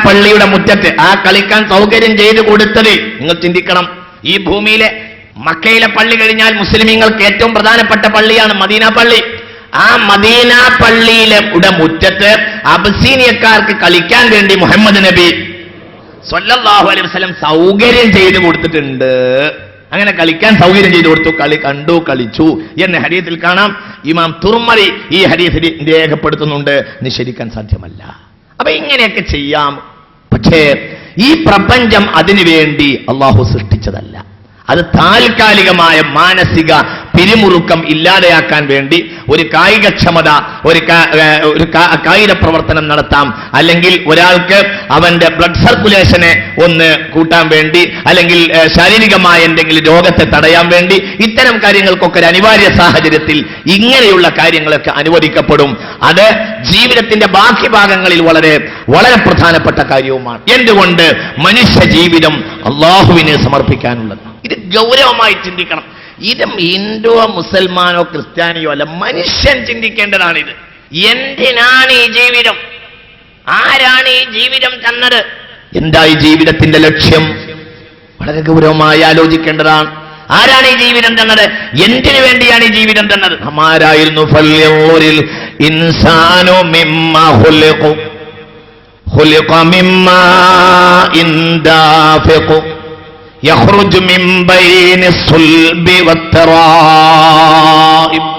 പള്ളിയുടെ മുറ്റത്ത് ആ കളിക്കാൻ സൗകര്യം ചെയ്തു കൊടുത്തത് നിങ്ങൾ ചിന്തിക്കണം. ഈ ഭൂമിയിലെ മക്കയിലെ പള്ളി കഴിഞ്ഞാൽ മുസ്ലിമീങ്ങൾക്ക് ഏറ്റവും പ്രധാനപ്പെട്ട പള്ളിയാണ് മദീന പള്ളി. ആ മദീന പള്ളിയിലെ മുറ്റത്ത് അബ്സീനിയക്കാർക്ക് കളിക്കാൻ വേണ്ടി മുഹമ്മദ് നബി സ്വല്ലല്ലാഹു അലൈഹി വസല്ലം സൗകര്യം ചെയ്തു കൊടുത്തിട്ടുണ്ട്. അങ്ങനെ കളിക്കാൻ സൗകര്യം ചെയ്തു കൊടുത്തു, കളി കണ്ടു, കളിച്ചു എന്ന് ഹദീസിൽ കാണാം. ഇമാം തുർമുദി ഈ ഹദീസിൽ രേഖപ്പെടുത്തുന്നുണ്ട്. നിഷേധിക്കാൻ സാധ്യമല്ല. അപ്പൊ ഇങ്ങനെയൊക്കെ ചെയ്യാം. പക്ഷേ ഈ പ്രപഞ്ചം അതിനു വേണ്ടി അള്ളാഹു സൃഷ്ടിച്ചതല്ല. അത് താൽക്കാലികമായ മാനസിക പിരിമുറുക്കം ഇല്ലാതെയാക്കാൻ വേണ്ടി ഒരു കായികക്ഷമത, ഒരു കായിക പ്രവർത്തനം നടത്താം. അല്ലെങ്കിൽ ഒരാൾക്ക് അവന്റെ ബ്ലഡ് സർക്കുലേഷനെ ഒന്ന് കൂട്ടാൻ വേണ്ടി, അല്ലെങ്കിൽ ശാരീരികമായ എന്തെങ്കിലും രോഗത്തെ തടയാൻ വേണ്ടി, ഇത്തരം കാര്യങ്ങൾക്കൊക്കെ ഒരു അനിവാര്യ സാഹചര്യത്തിൽ ഇങ്ങനെയുള്ള കാര്യങ്ങളൊക്കെ അനുവദിക്കപ്പെടും. അത് ജീവിതത്തിന്റെ ബാക്കി ഭാഗങ്ങളിൽ വളരെ വളരെ പ്രധാനപ്പെട്ട കാര്യവുമാണ്. എന്തുകൊണ്ട്? മനുഷ്യ ജീവിതം അള്ളാഹുവിനെ സമർപ്പിക്കാനുള്ളത്. ഇത് ഗൗരവമായി ചിന്തിക്കണം. ഇത് ഹിന്ദുവോ മുസൽമാനോ ക്രിസ്ത്യാനിയോ അല്ല, മനുഷ്യൻ ചിന്തിക്കേണ്ടതാണിത്. എന്തിനാണ് ഈ ജീവിതം? ആരാണ് ഈ ജീവിതം തന്നത്? എന്താ ഈ ജീവിതത്തിന്റെ ലക്ഷ്യം? വളരെ ഗൗരവമായി ആലോചിക്കേണ്ടതാണ്. ആരാണ് ഈ ജീവിതം തന്നത്? എന്തിനു വേണ്ടിയാണ് ഈ ജീവിതം തന്നത്? ആരായിരുന്നു? ഫല്യൻളുരിൽ ഇൻസാനു മിമ്മാ ഖുലിഖ മിമ്മാ ഇൻദാഫിഖു യഖ്റുജു മിൻ ബൈനി സുൽബി വത്തറായിബ്.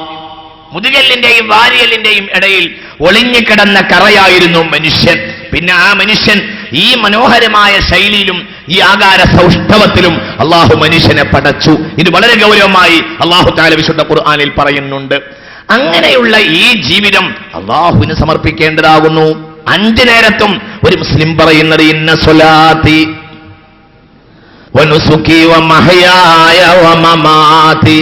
മുതുകല്ലിന്റെയും വാരിയലിന്റെയും ഇടയിൽ ഒളിഞ്ഞുകിടന്ന കറയായിരുന്നു മനുഷ്യൻ. പിന്നെ ആ മനുഷ്യൻ ഈ മനോഹരമായ ശൈലിയിലും ഈ ആകാര സൗഷ്ഠവത്തിലും അള്ളാഹു മനുഷ്യനെ പടച്ചു. ഇത് വളരെ ഗൗരവമായി അള്ളാഹു തആല വിശുദ്ധ ഖുർആനിൽ പറയുന്നുണ്ട്. അങ്ങനെയുള്ള ഈ ജീവിതം അള്ളാഹുവിന് സമർപ്പിക്കേണ്ടതാകുന്നു. 5 നേരത്തും ഒരു മുസ്ലിം പറയുന്നത് ഇന്ന സ്വലാത്തി വനുസുകി വമഹയായ വമമാതി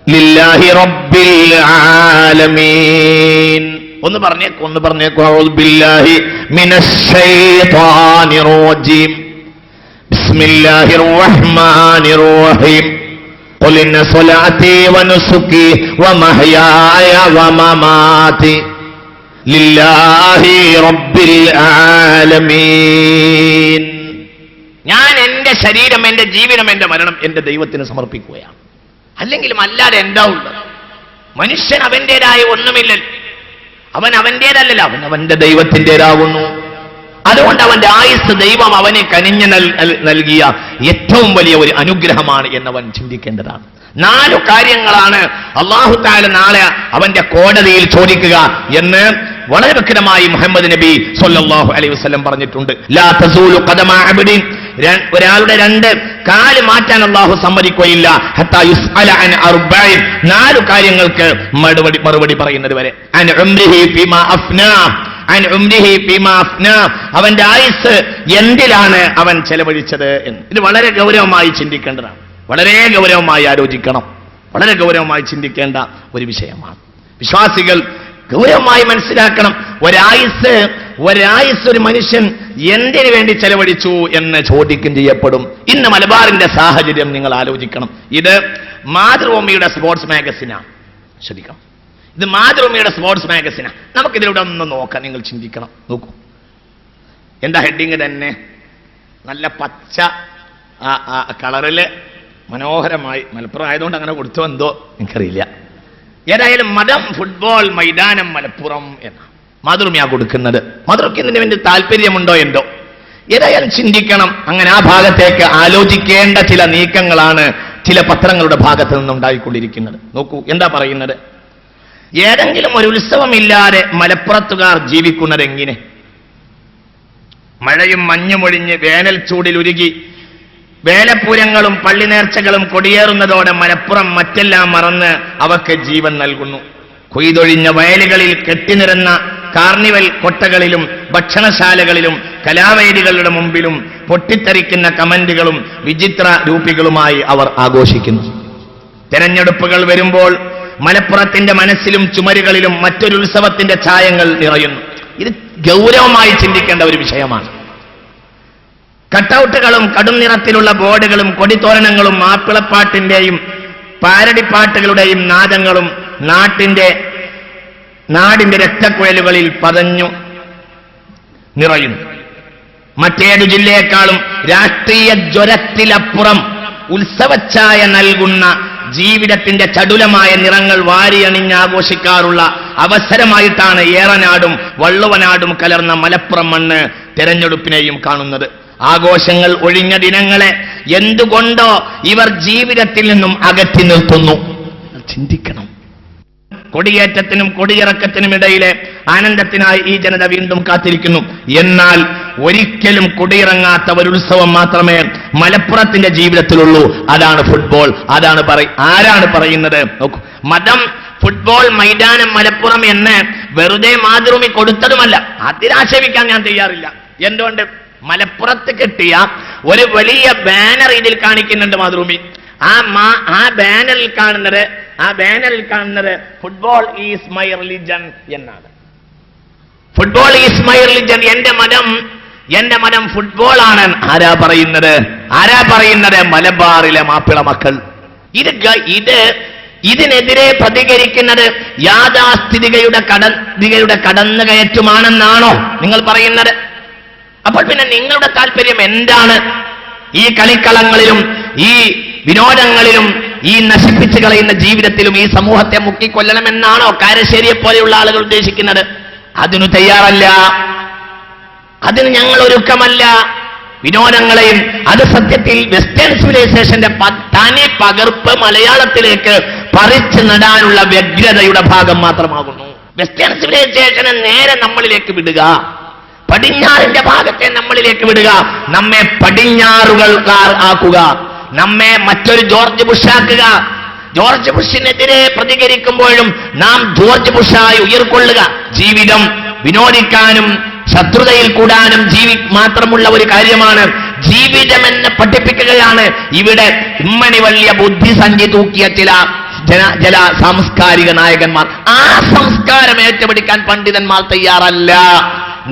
ലില്ലാഹി റബ്ബിൽ ആലമീൻ. ഒന്ന് പറഞ്ഞേക്കൂ അഊദു ബില്ലാഹി മിനശ് ശൈത്വാനിർ റജീം ബിസ്മില്ലാഹിർ റഹ്മാനിർ റഹീം ഖുൽ ഇന്ന സ്വലാത്തി വനുസുകി വമഹയായ വമമാതി ലില്ലാഹി റബ്ബിൽ ആലമീൻ. ഞാൻ എന്റെ ശരീരം, എന്റെ ജീവിതം, എന്റെ മരണം എന്റെ ദൈവത്തിന് സമർപ്പിക്കുകയാണ്. അല്ലെങ്കിലും അല്ലാതെ എന്താ ഉള്ളത്? മനുഷ്യൻ അവന്റേതായ ഒന്നുമില്ല. അവൻ അവന്റേതല്ലല്ലോ, അവൻ അവന്റെ ദൈവത്തിൻ്റെതാകുന്നു. അതുകൊണ്ട് അവന്റെ ആയുസ് ദൈവം അവനെ കനിഞ്ഞു നൽകിയ ഏറ്റവും വലിയ ഒരു അനുഗ്രഹമാണ് എന്നവൻ ചിന്തിക്കേണ്ടതാണ്. 4 കാര്യങ്ങളാണ് അല്ലാഹു തആല നാളെ അവന്റെ കോടതിയിൽ ചോദിക്കുക എന്ന് വളരെ വ്യക്തമായി മുഹമ്മദ് നബി സ്വല്ലല്ലാഹു അലൈഹി വസല്ലം പറഞ്ഞിട്ടുണ്ട്. ലാ തസൂലു ഖദമ അബ്ദിൻ, ഒരാളുടെ 2 കാല് മാറ്റാൻ അല്ലാഹു സമ്മതിക്കുകയില്ല. ഹത്താ യുസ്അല അൻ അർബഇൻ, 4 കാര്യങ്ങൾക്ക് മറുപടി പറയുന്നത് വരെ. അൻ ഉംരിഹി ഫീമാ അഫ്നാ, അൻ ഉംരിഹി ഫീമാ അഫ്നാ, അവന്റെ ആയുസ് എന്തിലാണ് അവൻ ചെലവഴിച്ചത് എന്ന്. ഇത് വളരെ ഗൗരവമായി ചിന്തിക്കേണ്ടതാണ്. വളരെ ഗൗരവമായി ആലോചിക്കണം. വളരെ ഗൗരവമായി ചിന്തിക്കേണ്ട ഒരു വിഷയമാണ്. വിശ്വാസികൾ ഗൗരവമായി മനസ്സിലാക്കണം. ഒരായുസ് ഒരു മനുഷ്യൻ എന്തിനു വേണ്ടി ചെലവഴിച്ചു എന്ന് ചോദ്യം ചെയ്യപ്പെടും. ഇന്ന് മലബാറിന്റെ സാഹചര്യം നിങ്ങൾ ആലോചിക്കണം. ഇത് മാതൃഭൂമിയുടെ സ്പോർട്സ് മാഗസിനാണ്. ശ്രദ്ധിക്കണം, ഇത് മാതൃഭൂമിയുടെ സ്പോർട്സ് മാഗസിനാണ്. നമുക്കിതിലൂടെ ഒന്ന് നോക്കാം. നിങ്ങൾ ചിന്തിക്കണം. നോക്കൂ, എന്താ ഹെഡിങ് തന്നെ, നല്ല പച്ച കളറില് മനോഹരമായി. മലപ്പുറം ആയതുകൊണ്ട് അങ്ങനെ കൊടുത്തു എന്തോ എനിക്കറിയില്ല. ഏതായാലും മതം ഫുട്ബോൾ മൈതാനം മലപ്പുറം എന്ന മാതൃഭൂമിയാ കൊടുക്കുന്നത്. മാതൃഭൂമിക്ക് ഇതിന് വേണ്ടി താല്പര്യമുണ്ടോ എന്തോ. ഏതായാലും ചിന്തിക്കണം. അങ്ങനെ ആ ഭാഗത്തേക്ക് ആലോചിക്കേണ്ട ചില നീക്കങ്ങളാണ് ചില പത്രങ്ങളുടെ ഭാഗത്ത് നിന്നുണ്ടായിക്കൊണ്ടിരിക്കുന്നത്. നോക്കൂ എന്താ പറയുന്നത്. ഏതെങ്കിലും ഒരു ഉത്സവമില്ലാതെ മലപ്പുറത്തുകാർ ജീവിക്കുന്നത് എങ്ങനെ? മഴയും മഞ്ഞുമൊഴിഞ്ഞ് വേനൽ ചൂടിലുരുകി വേലപ്പൂരങ്ങളും പള്ളി നേർച്ചകളും കൊടിയേറുന്നതോടെ മലപ്പുറം മറ്റെല്ലാം മറന്ന് അവക്ക് ജീവൻ നൽകുന്നു. കൊയ്തൊഴിഞ്ഞ വയലുകളിൽ കെട്ടിനിരന്ന കാർണിവൽ കൊട്ടകളിലും ഭക്ഷണശാലകളിലും കലാവേദികളുടെ മുമ്പിലും പൊട്ടിത്തെറിക്കുന്ന കമന്റുകളും വിചിത്ര രൂപികളുമായി അവർ ആഘോഷിക്കുന്നു. തെരഞ്ഞെടുപ്പുകൾ വരുമ്പോൾ മലപ്പുറത്തിന്റെ മനസ്സിലും ചുമരുകളിലും മറ്റൊരു ഉത്സവത്തിന്റെ ഛായകൾ നിറയുന്നു. ഇത് ഗൗരവമായി ചിന്തിക്കേണ്ട ഒരു വിഷയമാണ്. കട്ടൗട്ടുകളും കടും നിറത്തിലുള്ള ബോർഡുകളും കൊടിത്തോരണങ്ങളും മാപ്പിളപ്പാട്ടിന്റെയും പാരടിപ്പാട്ടുകളുടെയും നാദങ്ങളും നാടിന്റെ രക്തക്കുഴലുകളിൽ പതഞ്ഞു നിറയുന്നു. മറ്റേതു ജില്ലയെക്കാളും രാഷ്ട്രീയ ജ്വരത്തിലപ്പുറം ഉത്സവച്ഛായ നൽകുന്ന ജീവിതത്തിന്റെ ചടുലമായ നിറങ്ങൾ വാരിയണിഞ്ഞാഘോഷിക്കാറുള്ള അവസരമായിട്ടാണ് ഏറനാടും വള്ളുവനാടും കലർന്ന മലപ്പുറം മണ്ണ് തെരഞ്ഞെടുപ്പിനെയും കാണുന്നത്. ആഘോഷങ്ങൾ ഒഴിഞ്ഞ ദിനങ്ങളെ എന്തുകൊണ്ടോ ഇവർ ജീവിതത്തിൽ നിന്നും അകറ്റി നിർത്തുന്നു. ചിന്തിക്കണം. കൊടിയേറ്റത്തിനും കൊടിയിറക്കത്തിനും ഇടയിലെ ആനന്ദത്തിനായി ഈ ജനത വീണ്ടും കാത്തിരിക്കുന്നു. എന്നാൽ ഒരിക്കലും കൊടിയിറങ്ങാത്ത ഒരു ഉത്സവം മാത്രമേ മലപ്പുറത്തിന്റെ ജീവിതത്തിലുള്ളൂ. അതാണ് ഫുട്ബോൾ. ആരാണ് പറയുന്നത്? നോക്കൂ, മതം ഫുട്ബോൾ മൈതാനം മലപ്പുറം എന്ന് വെറുതെ മാതൃഭൂമി കൊടുത്തതുമല്ല. അതിനാക്ഷേപിക്കാൻ ഞാൻ തയ്യാറില്ല. എന്തുകൊണ്ട്? മലപ്പുറത്ത് കിട്ടിയ ഒരു വലിയ ബാനർ ഇതിൽ കാണിക്കുന്നുണ്ട് മാതൃഭൂമി. ആ ബാനറിൽ കാണുന്നത് ഫുട്ബോൾ ഈസ് മൈ റിലിജൻ എന്നാണ്. ഫുട്ബോൾ ഈസ് മൈ റിലിജൻ, എന്റെ മതം ഫുട്ബോൾ ആണ്. ആരാ പറയുന്നത്? മലബാറിലെ മാപ്പിള മക്കൾ. ഇത് ഇതിനെതിരെ പ്രതികരിക്കുന്നത് യാഥാസ്ഥിതികയുടെ കടന്നുകയറ്റമാണെന്നാണോ നിങ്ങൾ പറയുന്നത്? അപ്പോൾ പിന്നെ നിങ്ങളുടെ താല്പര്യം എന്താണ്? ഈ കളിക്കളങ്ങളിലും ഈ വിനോദങ്ങളിലും ഈ നശിപ്പിച്ചു കളയുന്ന ജീവിതത്തിലും ഈ സമൂഹത്തെ മുക്കിക്കൊല്ലണമെന്നാണോ കാരശ്ശേരിയെ പോലെയുള്ള ആളുകൾ ഉദ്ദേശിക്കുന്നത്? അതിനു തയ്യാറല്ല, അതിന് ഞങ്ങൾ ഒരുക്കമല്ല. വിനോദങ്ങളെയും അത് സത്യത്തിൽ വെസ്റ്റേൺ സിവിലൈസേഷന്റെ തനി പകർപ്പ് മലയാളത്തിലേക്ക് പറിച്ചു നടാനുള്ള വ്യഗ്രതയുടെ ഭാഗം മാത്രമാകുന്നു. വെസ്റ്റേൺ സിവിലൈസേഷനെ നേരെ നമ്മളിലേക്ക് വിടുക, പടിഞ്ഞാറിന്റെ ഭാഗത്തെ നമ്മളിലേക്ക് വിടുക, നമ്മെ പടിഞ്ഞാറുകൾക്കാർ ആക്കുക, നമ്മെ മറ്റൊരു ജോർജ് ബുഷാക്കുക. ജോർജ് ബുഷിനെതിരെ പ്രതികരിക്കുമ്പോഴും നാം ജോർജ് ബുഷായി ഉയർക്കൊള്ളുക. ജീവിതം വിനോദിക്കാനും ശത്രുതയിൽ കൂടാനും മാത്രമുള്ള ഒരു കാര്യമാണ്. ജീവിതമെന്ന് പഠിപ്പിക്കുകയാണ് ഇവിടെ ഇമ്മണി വലിയ ബുദ്ധിസഞ്ചി തൂക്കിയ ചില സാംസ്കാരിക നായകന്മാർ. ആ സംസ്കാരം ഏറ്റുപിടിക്കാൻ പണ്ഡിതന്മാർ തയ്യാറല്ല.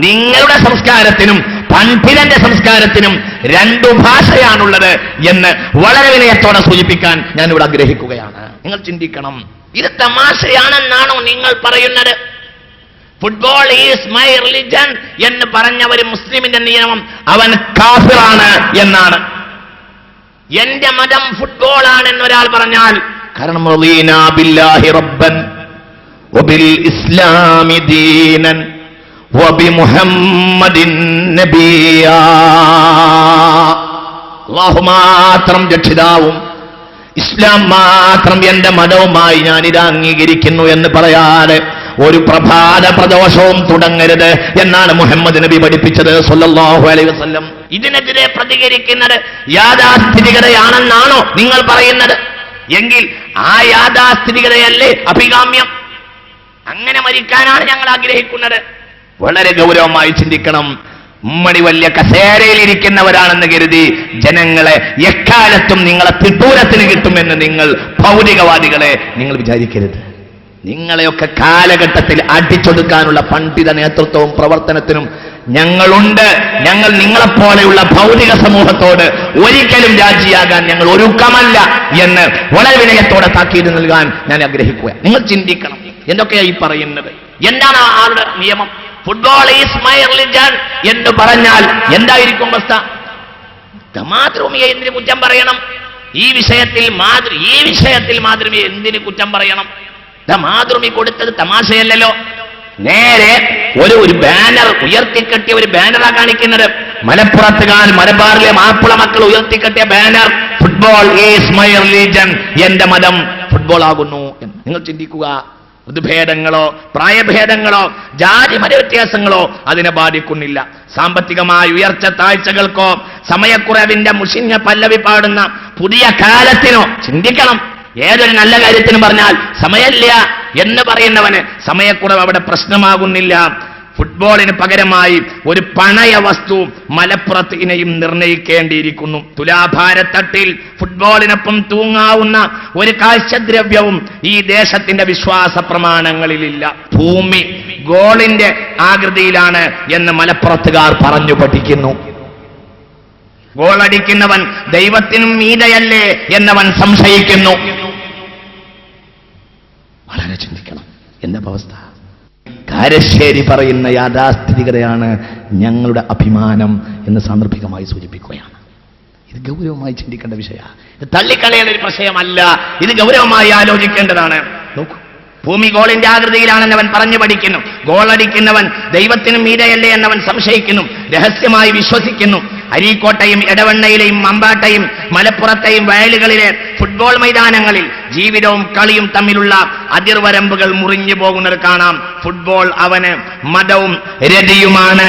നിങ്ങളുടെ സംസ്കാരത്തിനും പണ്ഡിതന്റെ സംസ്കാരത്തിനും രണ്ടു ഭാഷയാണുള്ളത് എന്ന് വളരെ വിനയത്തോടെ സൂചിപ്പിക്കാൻ ഞാൻ ഇവിടെ ആഗ്രഹിക്കുകയാണ്. നിങ്ങൾ ചിന്തിക്കണം, ഇത് തമാശയാണെന്നാണോ നിങ്ങൾ പറയുന്നത്? ഫുട്ബോൾ ഈസ് മൈ റിലിജൻ എന്ന് പറഞ്ഞ ഒരു മുസ്ലിമിന്റെ നിയമം അവൻ കാഫിറാണ് എന്നാണ്. എന്റെ മതം ഫുട്ബോൾ ആണെന്ന് ഒരാൾ പറഞ്ഞാൽ, കാരണം റളീനാ ബില്ലാഹി റബ്ബൻ വബിൽ ഇസ്ലാമി ദീനൻ വബിമുഹമ്മദിൻ നബിയാ, അല്ലാഹു മാത്രം രക്ഷിതാവും ഇസ്ലാം മാത്രം എന്റെ മതവുമായി ഞാനിത് അംഗീകരിക്കുന്നു എന്ന് പറയാതെ ഒരു പ്രഭാത പ്രദോഷവും തുടങ്ങരുത് എന്നാണ് മുഹമ്മദ് നബി പഠിപ്പിച്ചത് സല്ലല്ലാഹു അലൈഹി വസല്ലം. ഇതിനെതിരെ പ്രതികരിക്കുന്നത് യാഥാസ്ഥിതികതയാണെന്നാണോ നിങ്ങൾ പറയുന്നത്? എങ്കിൽ ആ യാഥാസ്ഥിതികതയല്ലേ അഭികാമ്യം? അങ്ങനെ മരിക്കാനാണ് ഞങ്ങൾ ആഗ്രഹിക്കുന്നത്. വളരെ ഗൗരവമായി ചിന്തിക്കണം. ഉമ്മണി വലിയ കസേരയിൽ ഇരിക്കുന്നവരാണെന്ന് കരുതി ജനങ്ങളെ എക്കാലത്തും നിങ്ങളെ തിട്ടൂരത്തിന് കിട്ടുമെന്ന് നിങ്ങൾ ഭൗതികവാദികളെ നിങ്ങൾ വിചാരിക്കരുത്. നിങ്ങളെയൊക്കെ കാലഘട്ടത്തിൽ അടിച്ചൊടുക്കാനുള്ള പണ്ഡിത നേതൃത്വവും പ്രവർത്തനത്തിനും ഞങ്ങളുണ്ട്. ഞങ്ങൾ നിങ്ങളെപ്പോലെയുള്ള ഭൗതിക സമൂഹത്തോട് ഒരിക്കലും രാജിയാകാൻ ഞങ്ങൾ ഒരുക്കമല്ല എന്ന് വളരെ വിനയത്തോടെ താക്കീത് നൽകാൻ ഞാൻ ആഗ്രഹിക്കുക. നിങ്ങൾ ചിന്തിക്കണം, എന്തൊക്കെയായി പറയുന്നത്? എന്താണ് ആളുടെ നിയമം? ഫുട്ബോൾ ഈസ് മൈ റിലിജൻ എന്ന് പറഞ്ഞാൽ എന്തായിരിക്കും അവസ്ഥ? മാതൃഭൂമിയെ എന്തിന് കുറ്റം പറയണം? ഈ വിഷയത്തിൽ മാതൃഭൂമിയെ എന്തിന് കുറ്റം പറയണം? മാതൃഭൂമി കൊടുത്തത് തമാശയല്ലല്ലോ. നേരെ ഒരു ബാനർ ഉയർത്തിക്കെട്ടിയ ഒരു ബാനറാ കാണിക്കുന്നത്. മലബാറിലെ മാപ്പിള മക്കൾ ഉയർത്തിക്കെട്ടിയ banner, football is my religion, എന്റെ മതം ഫുട്ബോൾ ആകുന്നു. നിങ്ങൾ ചിന്തിക്കുക, ഋതുഭേദങ്ങളോ പ്രായഭേദങ്ങളോ ജാതിമത വ്യത്യാസങ്ങളോ അതിനെ ബാധിക്കുന്നില്ല. സാമ്പത്തികമായ ഉയർച്ച താഴ്ചകൾക്കോ സമയക്കുറവിന്റെ മുഷിഞ്ഞ പല്ലവി പാടുന്ന പുതിയ കാലത്തിനോ ചിന്തിക്കണം. ഏതൊരു നല്ല കാര്യത്തിനും പറഞ്ഞാൽ സമയമില്ല എന്ന് പറയുന്നവന് സമയക്കുറവ് അവിടെ പ്രശ്നമാകുന്നില്ല. ഫുട്ബോളിന് പകരമായി ഒരു പണയ വസ്തു മലപ്പുറത്ത് ഇനിയും നിർണയിക്കേണ്ടിയിരിക്കുന്നു. തുലാഭാരത്തട്ടിൽ ഫുട്ബോളിനൊപ്പം തൂങ്ങാവുന്ന ഒരു കാഴ്ചദ്രവ്യവും ഈ ദേശത്തിന്റെ വിശ്വാസ പ്രമാണങ്ങളിലില്ല. ഭൂമി ഗോളിന്റെ ആകൃതിയിലാണ് എന്ന് മലപ്പുറത്തുകാർ പറഞ്ഞു പഠിക്കുന്നു. ഗോളടിക്കുന്നവൻ ദൈവത്തിനും മീതയല്ലേ എന്നവൻ സംശയിക്കുന്നു. വളരെ ചിന്തിക്കണം എന്താ അവസ്ഥ. കാരശ്ശേരി പറയുന്ന യാഥാസ്ഥിതികതയാണ് ഞങ്ങളുടെ അഭിമാനം എന്ന് സാന്ദർഭികമായി സൂചിപ്പിക്കുകയാണ്. ഇത് ഗൗരവമായി ചിന്തിക്കേണ്ട വിഷയമാണ്. ഇത് തള്ളിക്കളയേണ്ട ഒരു പ്രശ്നമല്ല. ഇത് ഗൗരവമായി ആലോചിക്കേണ്ടതാണ്. നോക്കൂ, ഭൂമി ഗോളിന്റെ ആകൃതിയിലാണെന്നവൻ പറഞ്ഞു പഠിക്കുന്നു. ഗോളടിക്കുന്നവൻ ദൈവത്തിനും മീതയല്ലേ എന്നവൻ സംശയിക്കുന്നു, രഹസ്യമായി വിശ്വസിക്കുന്നു. അരീക്കോട്ടയും എടവണ്ണയിലെയും മമ്പാട്ടയും മലപ്പുറത്തെയും വയലുകളിലെ ഫുട്ബോൾ മൈതാനങ്ങളിൽ ജീവിതവും കളിയും തമ്മിലുള്ള അതിർവരമ്പുകൾ മുറിഞ്ഞു പോകുന്നത് കാണാം. ഫുട്ബോൾ അവന് മതവും രതിയുമാണ്,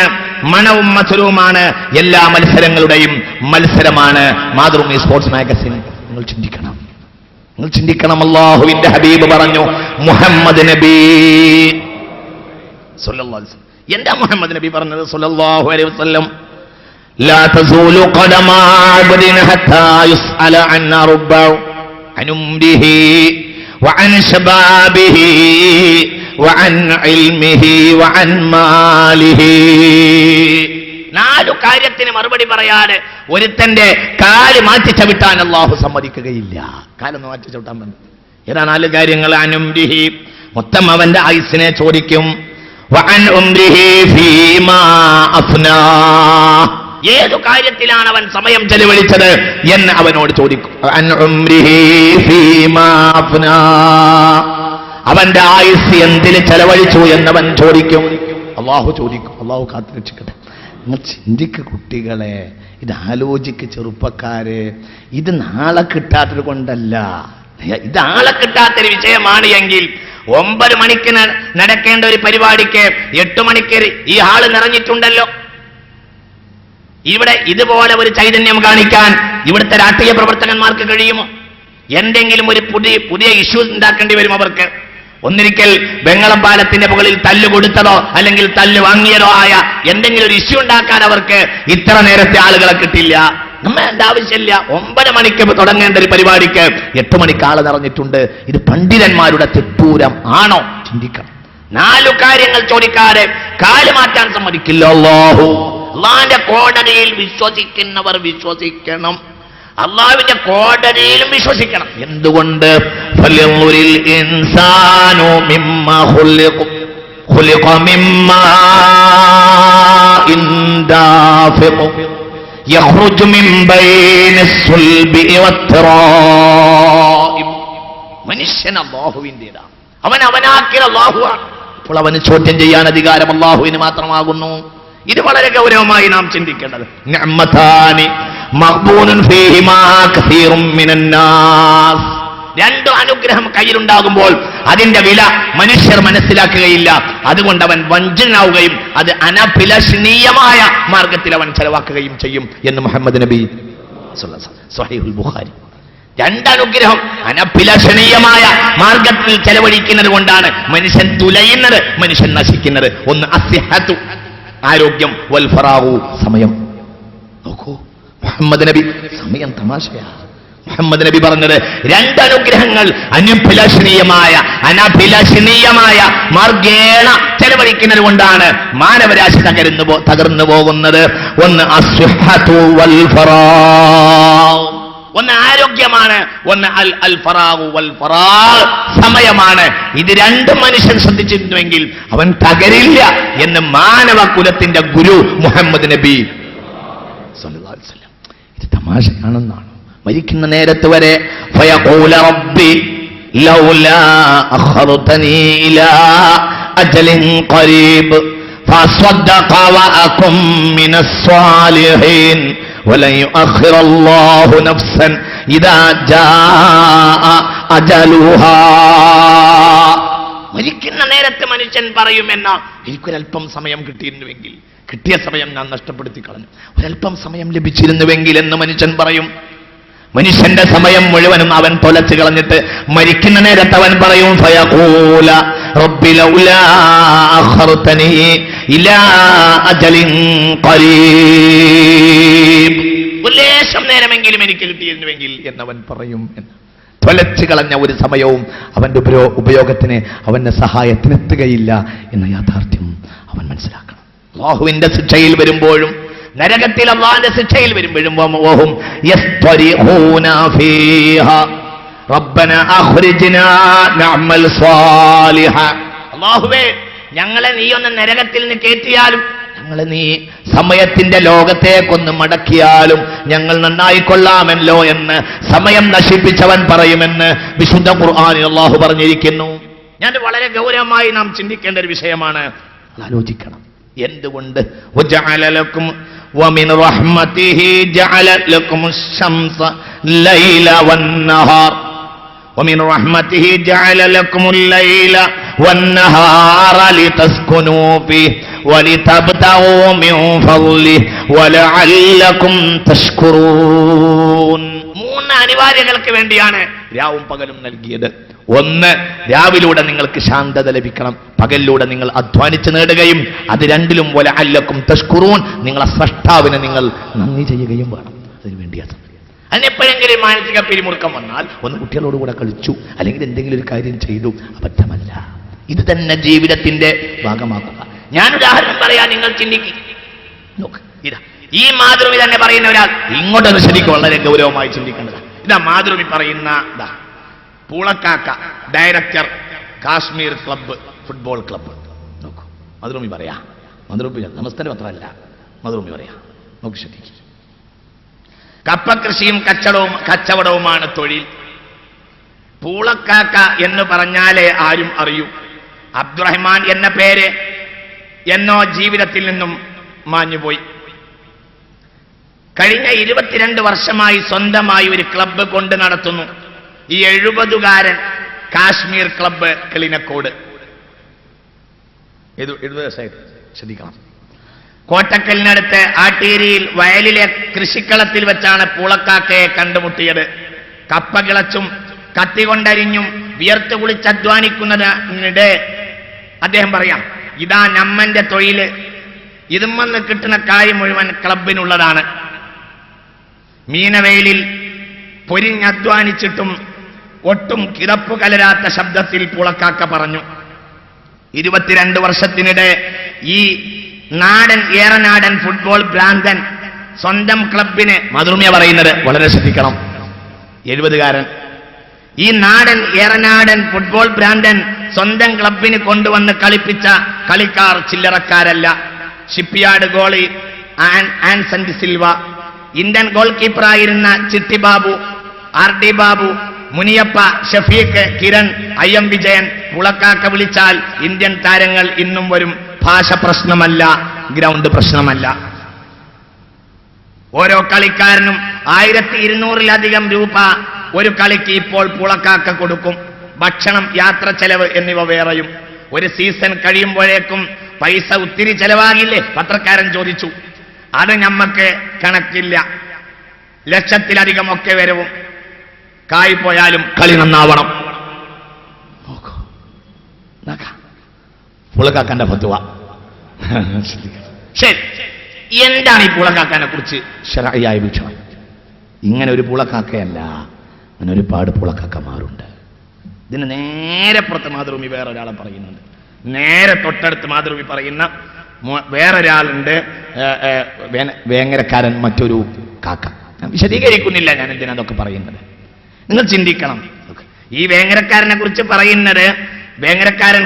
മണവും മധുരവുമാണ്, എല്ലാ മത്സരങ്ങളുടെയും മത്സരമാണ്. Mathrubhumi sports magazine. നിങ്ങൾ ചിന്തിക്കണം. അല്ലാഹുവിന്റെ ഹബീബ് പറഞ്ഞു, മുഹമ്മദ് നബി സല്ലല്ലാഹു അലൈഹി വസല്ലം. എന്താ മുഹമ്മദ് നബി പറഞ്ഞത് സല്ലല്ലാഹു അലൈഹി വസല്ലം? لا تزول قدم عبد حتى يسأل عن أربع عن عمره وعن شبابه وعن علمه وعن ماله. 4 കാര്യത്തിന് മറുപടി പറയാതെ ഒരുത്തന്റെ കാല് മാറ്റി ചവിട്ടാൻ അല്ലാഹു സമ്മതിക്കുകയില്ല. കാലൊന്ന് മാറ്റി ചവിട്ടാൻ പറഞ്ഞു. ഏതാ 4 കാര്യങ്ങൾ? അനുംരിഹി, മൊത്തം അവന്റെ ആയുസ്സിനെ ചോദിക്കും. വഅൻ ഉംരിഹി ഫീമാ അഫ്നാ, ഏതു കാര്യത്തിലാണ് അവൻ സമയം ചെലവഴിച്ചത് എന്ന് അവനോട് ചോദിക്കും. വഅൻ ഉംരിഹി ഫീമാ അഫ്നാ, അവന്റെ ആയുസ് എന്തിൽ ചെലവഴിച്ചു എന്നവൻ ചോദിക്കും. അള്ളാഹു ചോദിക്കും. അള്ളാഹു കാത്തുരക്ഷിക്കട്ടെ. നിങ്ങൾ ചിന്തിക്ക് കുട്ടികളെ, ഇത് ആലോചിക്ക് ചെറുപ്പക്കാരെ. ഇത് നാളെ കിട്ടാത്തത് കൊണ്ടല്ല, ഇത് ആളെ കിട്ടാത്തൊരു വിഷയമാണ് എങ്കിൽ 9 മണിക്ക് നടക്കേണ്ട ഒരു പരിപാടിക്ക് 8 മണിക്ക് ഈ ഹാള് നിറഞ്ഞിട്ടുണ്ടല്ലോ. ഇവിടെ ഇതുപോലെ ഒരു ചൈതന്യം കാണിക്കാൻ ഇവിടുത്തെ രാഷ്ട്രീയ പ്രവർത്തകന്മാർക്ക് കഴിയുമോ? എന്തെങ്കിലും ഒരു പുതിയ ഇഷ്യൂ ഉണ്ടാക്കേണ്ടി വരും അവർക്ക്. ഒന്നിരിക്കൽ വെങ്ങളപ്പാലത്തിന്റെ മുകളിൽ തല്ല് കൊടുത്തതോ അല്ലെങ്കിൽ തല്ല് വാങ്ങിയതോ ആയ എന്തെങ്കിലും ഒരു ഇഷ്യൂ ഉണ്ടാക്കാൻ അവർക്ക് ഇത്ര നേരത്തെ ആളുകളെ കിട്ടില്ല. നമ്മ എന്താ ആവശ്യമില്ല. 9 മണിക്ക് തുടങ്ങേണ്ട ഒരു പരിപാടിക്ക് 8 മണിക്ക് ആള് നിറഞ്ഞിട്ടുണ്ട്. ഇത് പണ്ഡിതന്മാരുടെ തെറ്റൂരം ആണോ? ചിന്തിക്കണം. 4 കാര്യങ്ങൾ ചോദിക്കാതെ കാല് മാറ്റാൻ സമ്മതിക്കില്ല അല്ലാഹു. അള്ളാഹിന്റെ കോടതിയിൽ വിശ്വസിക്കുന്നവർ വിശ്വസിക്കണം, അള്ളാഹുവിന്റെ കോടതിയിലും വിശ്വസിക്കണം. എന്തുകൊണ്ട്? ഫലിയുറിൽ ഇൻസാനു മിമ്മാ ഖുലിഖ മിമ്മാ ഇൻദാഫിഖു യഖ്റുജു മിൻ ബൈനിസ് സുൽബി വത്തറായിബ്. മനുഷ്യൻ അല്ലാഹുവിന്റേതാണ്, അവനാക്കിയ അല്ലാഹുവാണ്. അപ്പോൾ അവന് ചോദ്യം ചെയ്യാൻ അധികാരം അല്ലാഹുവിന് മാത്രമാകുന്നു. ഇത് വളരെ ഗൗരവമായി നാം ചിന്തിക്കേണ്ടത്. നിഅമതാനി മഖ്ബൂനുൻ ഫീഹിമാ കസീറും മിനൻ നാസ്. 2 അനുഗ്രഹം കയ്യിലുണ്ടാകുമ്പോൾ അതിന്റെ വില മനുഷ്യർ മനസ്സിലാക്കുകയില്ല. അതുകൊണ്ട് അവൻ വഞ്ചനാവുകയും അത് അനഭിലഷണീയമായ മാർഗത്തിൽ അവൻ ചെലവാക്കുകയും ചെയ്യും എന്ന് മുഹമ്മദ് നബി സ്വഹീഹുൽ ബുഖാരി. 2 അനുഗ്രഹം അനഭിലഷണീയമായ മാർഗത്തിൽ ചെലവഴിക്കുന്നത് കൊണ്ടാണ് മനുഷ്യൻ തുലയുന്നത്, മനുഷ്യൻ നശിക്കുന്നത്. ഒന്ന് അസ്ഹത്തു, ആരോഗ്യം, വൽ ഫറാഗു, സമയം. നോക്കൂ, മുഹമ്മദ് നബി സമയം തമാശയാണ്. മുഹമ്മദ് നബി പറഞ്ഞത് 2 അനുഗ്രഹങ്ങൾ അനഭിലഷണീയമായ മാർഗേണ ചെലവഴിക്കുന്നത് കൊണ്ടാണ് മാനവരാശി തകർന്നു പോകുന്നത്. ഒന്ന് അസ്ഹത്തു വൽ ഫറാഗ്, ഒന്ന് ആരോഗ്യമാണ്, ഒന്ന് അൽ ഫറാഗു വൽ ഫറാഗ്, സമയമാണ്. ഇത് 2 മനുഷ്യൻ ശ്രദ്ധിച്ചിരുന്നുവെങ്കിൽ അവൻ തകരില്ല എന്ന് മാനവ കുലത്തിന്റെ ഗുരു മുഹമ്മദ് നബി സല്ലല്ലാഹു അലൈഹി വസല്ലം. ഇത് തമാശയാണെന്നാണ്. മരിക്കുന്ന നേരത്ത് വരെ ഫയഖൂല റബ്ബി ലൗലാ അഖർതനി ഇലാ അജലിൻ ഖരീബ് ഫഅസ്വദ്ദഖ വഅകും മിനസ് സ്വാലിഹീൻ വലൻ യുഅഖിറ അല്ലാഹു നഫ്സൻ ഇദാ ജാഅ അജലുഹാ. മരിക്കുന്ന നേരത്ത് മനുഷ്യൻ പറയുമെന്ന, എനിക്കൊരൽപ്പം സമയം കിട്ടിയിരുന്നുവെങ്കിൽ, കിട്ടിയ സമയം ഞാൻ നഷ്ടപ്പെടുത്തി കളഞ്ഞു, ഒരൽപ്പം സമയം ലഭിച്ചിരുന്നുവെങ്കിൽ എന്ന് മനുഷ്യൻ പറയും. മനുഷ്യന്റെ സമയം മുഴുവനും അവൻ തൊലച്ചു കളഞ്ഞിട്ട് മരിക്കുന്ന നേരത്ത് അവൻ പറയും ഫയഖൂല റബ്ബി ലൗലാ അഖർതനി ഇലാ അജലിൻ ഖരീബ്, ഒരു ലേശം നേരമെങ്കിലും എനിക്ക് കിട്ടിയിരുന്നുവെങ്കിൽ എന്നവൻ പറയും. എന്ന് തൊലച്ചു കളഞ്ഞ ഒരു സമയവും അവന്റെ ഉപയോഗത്തിന് അവന്റെ സഹായത്തിനെത്തുകയില്ല എന്ന യാഥാർത്ഥ്യം അവൻ മനസ്സിലാക്കണം. അല്ലാഹുവിന്റെ ശിക്ഷയിൽ വരുമ്പോഴും നരകത്തിൽ അല്ലാഹുവിന്റെ ശിക്ഷയിൽ വരുമ്പോഴും വഹും യസ്തരിഊന ഫീഹാ റബ്ബന അഖ്രിജ്നാ നഅമൽ സ്വാലിഹ. അല്ലാഹുവേ, ഞങ്ങളെ നീ ഒന്ന് നരകത്തിൽ നിന്ന് കയറ്റിയാലും, ഞങ്ങളെ നീ സമയത്തിന്റെ ലോകത്തേക്കൊന്ന് മടക്കിയാലും ഞങ്ങൾ നന്നായിക്കൊള്ളാമല്ലോ എന്ന് സമയം നശിപ്പിച്ചവൻ പറയുമെന്ന് വിശുദ്ധ ഖുർആനിൽ അല്ലാഹു പറഞ്ഞിരിക്കുന്നു. ഞാൻ വളരെ ഗൗരവമായി നാം ചിന്തിക്കേണ്ട ഒരു വിഷയമാണ്. ആലോചിക്കണം. എന്തുകൊണ്ട്? വജഅല ലക്കും വമിൻ റഹ്മതിഹി ജഅല ലക്കുമുശ് ശംസ ലൈല വന്നഹാർ വമിൻ റഹ്മതിഹി ജഅല ലക്കുമുൽ ലൈല വന്നഹാറ ലിതസ്കുനൂ ഫീഹി വലിതബ്തഗൂ മിൻ ഫളിഹി വലഅല്ലകും തഷ്കുറൂൻ. 3 അനിവാര്യതകൾക്ക് വേണ്ടിയാണ് രാവും പകലും നൽകിയത്. ഒന്ന്, രാവിലൂടെ നിങ്ങൾക്ക് ശാന്തത ലഭിക്കണം, പകലിലൂടെ നിങ്ങൾ അധ്വാനിച്ച് നേടുകയും അത് രണ്ടിലും വലഅല്ലകും തഷ്കുറൂൻ, നിങ്ങളെ സ്രഷ്ടാവിനെ നിങ്ങൾ നന്ദി ചെയ്യുകയും വേണം. അതിനു വേണ്ടിയാണ്. അതിനെപ്പോഴെങ്കിലും മാനസിക പിരിമുറുക്കം വന്നാൽ ഒന്ന് കുട്ടികളോടുകൂടെ കളിച്ചു, അല്ലെങ്കിൽ എന്തെങ്കിലും ഒരു കാര്യം ചെയ്തു, അബദ്ധമല്ല. ഇത് തന്നെ ജീവിതത്തിന്റെ ഭാഗമാക്കുക. ഞാൻ ഉദാഹരണം പറയാൻ, നിങ്ങൾ ചിന്തിക്കുക. നോക്ക്, ഇതാ ഈ മാതൃഭൂമി തന്നെ പറയുന്ന ഒരാൾ ഇങ്ങോട്ടൊന്ന് ശരിക്കും വളരെ ഗൗരവമായി ചിന്തിക്കേണ്ടതാണ്. ഇതാ മാതൃഭൂമി പറയുന്ന പൂളക്കാക്ക director, Kashmir club, football club. നോക്കൂ, മധുറൂമി പറയാ, മധുറൂമി നമസ്തന്റെ മാത്രമല്ല, മധുറൂമി പറയാ. നോക്ക്, ശ്രദ്ധിക്കുക. കപ്പകൃഷിയും കച്ചവടവുമാണ് തൊഴിൽ. പൂളക്കാക്ക എന്ന് പറഞ്ഞാലേ ആരും അറിയൂ. അബ്ദുറഹ്മാൻ എന്ന പേര് എന്നോ ജീവിതത്തിൽ നിന്നും മാഞ്ഞുപോയി. കഴിഞ്ഞ 22 വർഷമായി സ്വന്തമായി ഒരു ക്ലബ്ബ് കൊണ്ട് നടത്തുന്നു. ഈ 70കാരൻ കാശ്മീർ ക്ലബ്ബ് കിളിനക്കോട്. 70 വയസ്സായിട്ട് ശ്രദ്ധിക്കണം. കോട്ടക്കലിനടുത്ത് ആട്ടീരിയിൽ വയലിലെ കൃഷിക്കളത്തിൽ വെച്ചാണ് പൂളക്കാക്കയെ കണ്ടുമുട്ടിയത്. കപ്പ കിളച്ചും കത്തി കൊണ്ടരിഞ്ഞും വിയർത്ത് കുളിച്ചധ്വാനിക്കുന്നതിനിടെ അദ്ദേഹം പറയാം, ഇതാ നമ്മന്റെ തൊഴില്, ഇതുമെന്ന് കിട്ടുന്ന കായ് മുഴുവൻ ക്ലബിനുള്ളതാണ്. മീനവെയിലിൽ പൊരിഞ്ഞധ്വാനിച്ചിട്ടും ഒട്ടും കിതപ്പ് കലരാത്ത ശബ്ദത്തിൽ പൂളക്കാക്ക പറഞ്ഞു. 22 വർഷത്തിനിടെ ഈ ഏറനാടൻ ഫുട്ബോൾ ഭ്രാന്തൻ സ്വന്തം ക്ലബിന്, മധുർമ്യ പറയുന്നത് വളരെ ശ്രദ്ധിക്കണം, 70കാരൻ, ഈ ഏറനാടൻ ഫുട്ബോൾ ഭ്രാന്തൻ സ്വന്തം ക്ലബിന് കൊണ്ടുവന്ന് കളിപ്പിച്ച കളിക്കാർ ചില്ലറക്കാരല്ല. Shipyard goalie Anson Silva, Indian goal കീപ്പറായിരുന്ന ചിട്ടി ബാബു, RD ബാബു, മുനിയപ്പ, ഷഫീഖ്, കിരൺ, IM വിജയൻ. പൂളക്കാക്ക വിളിച്ചാൽ ഇന്ത്യൻ താരങ്ങൾ ഇന്നും വരും. ഭാഷ പ്രശ്നമല്ല, ഗ്രൗണ്ട് പ്രശ്നമല്ല. ഓരോ കളിക്കാരനും 1200-ലധികം രൂപ ഒരു കളിക്ക് ഇപ്പോൾ പൂളക്കാക്ക കൊടുക്കും. ഭക്ഷണം, യാത്ര ചെലവ് എന്നിവ വേറെയും. ഒരു സീസൺ കഴിയുമ്പോഴേക്കും പൈസ ഒത്തിരി ചെലവാകില്ലേ? പത്രക്കാരൻ ചോദിച്ചു. അത് ഞമ്മക്ക് കണക്കില്ല, ലക്ഷത്തിലധികം ഒക്കെ വരവും. കായ് പോയാലും കളി നന്നാവണം. നോക്കൂ, പൂളക്കാക്കന്റെ ഫത്വ. ശരി, എന്താണ് ഈ പൂളക്കാക്കനെ കുറിച്ച് ശരഈയായ വീക്ഷണം? ഇങ്ങനെ ഒരു പൂളക്കാക്കയല്ല, അങ്ങനെ ഒരുപാട് പൂളക്കാക്കമാരുണ്ട്. ഇതിന് നേരെ പുറത്ത് മാതൃഭൂമി വേറൊരാളെ പറയുന്നുണ്ട്. നേരെ തൊട്ടടുത്ത് മാതൃഭൂമി പറയുന്ന വേറൊരാളുണ്ട്, വേങ്ങരക്കാരൻ, മറ്റൊരു കാക്ക. ഞാൻ വിശദീകരിക്കുന്നില്ല ഞാൻ എന്തിനാന്നൊക്കെ പറയുന്നത്. നിങ്ങൾ ചിന്തിക്കണം. ഈ വേങ്ങരക്കാരനെ കുറിച്ച് പറയുന്നത്, വേങ്ങരക്കാരൻ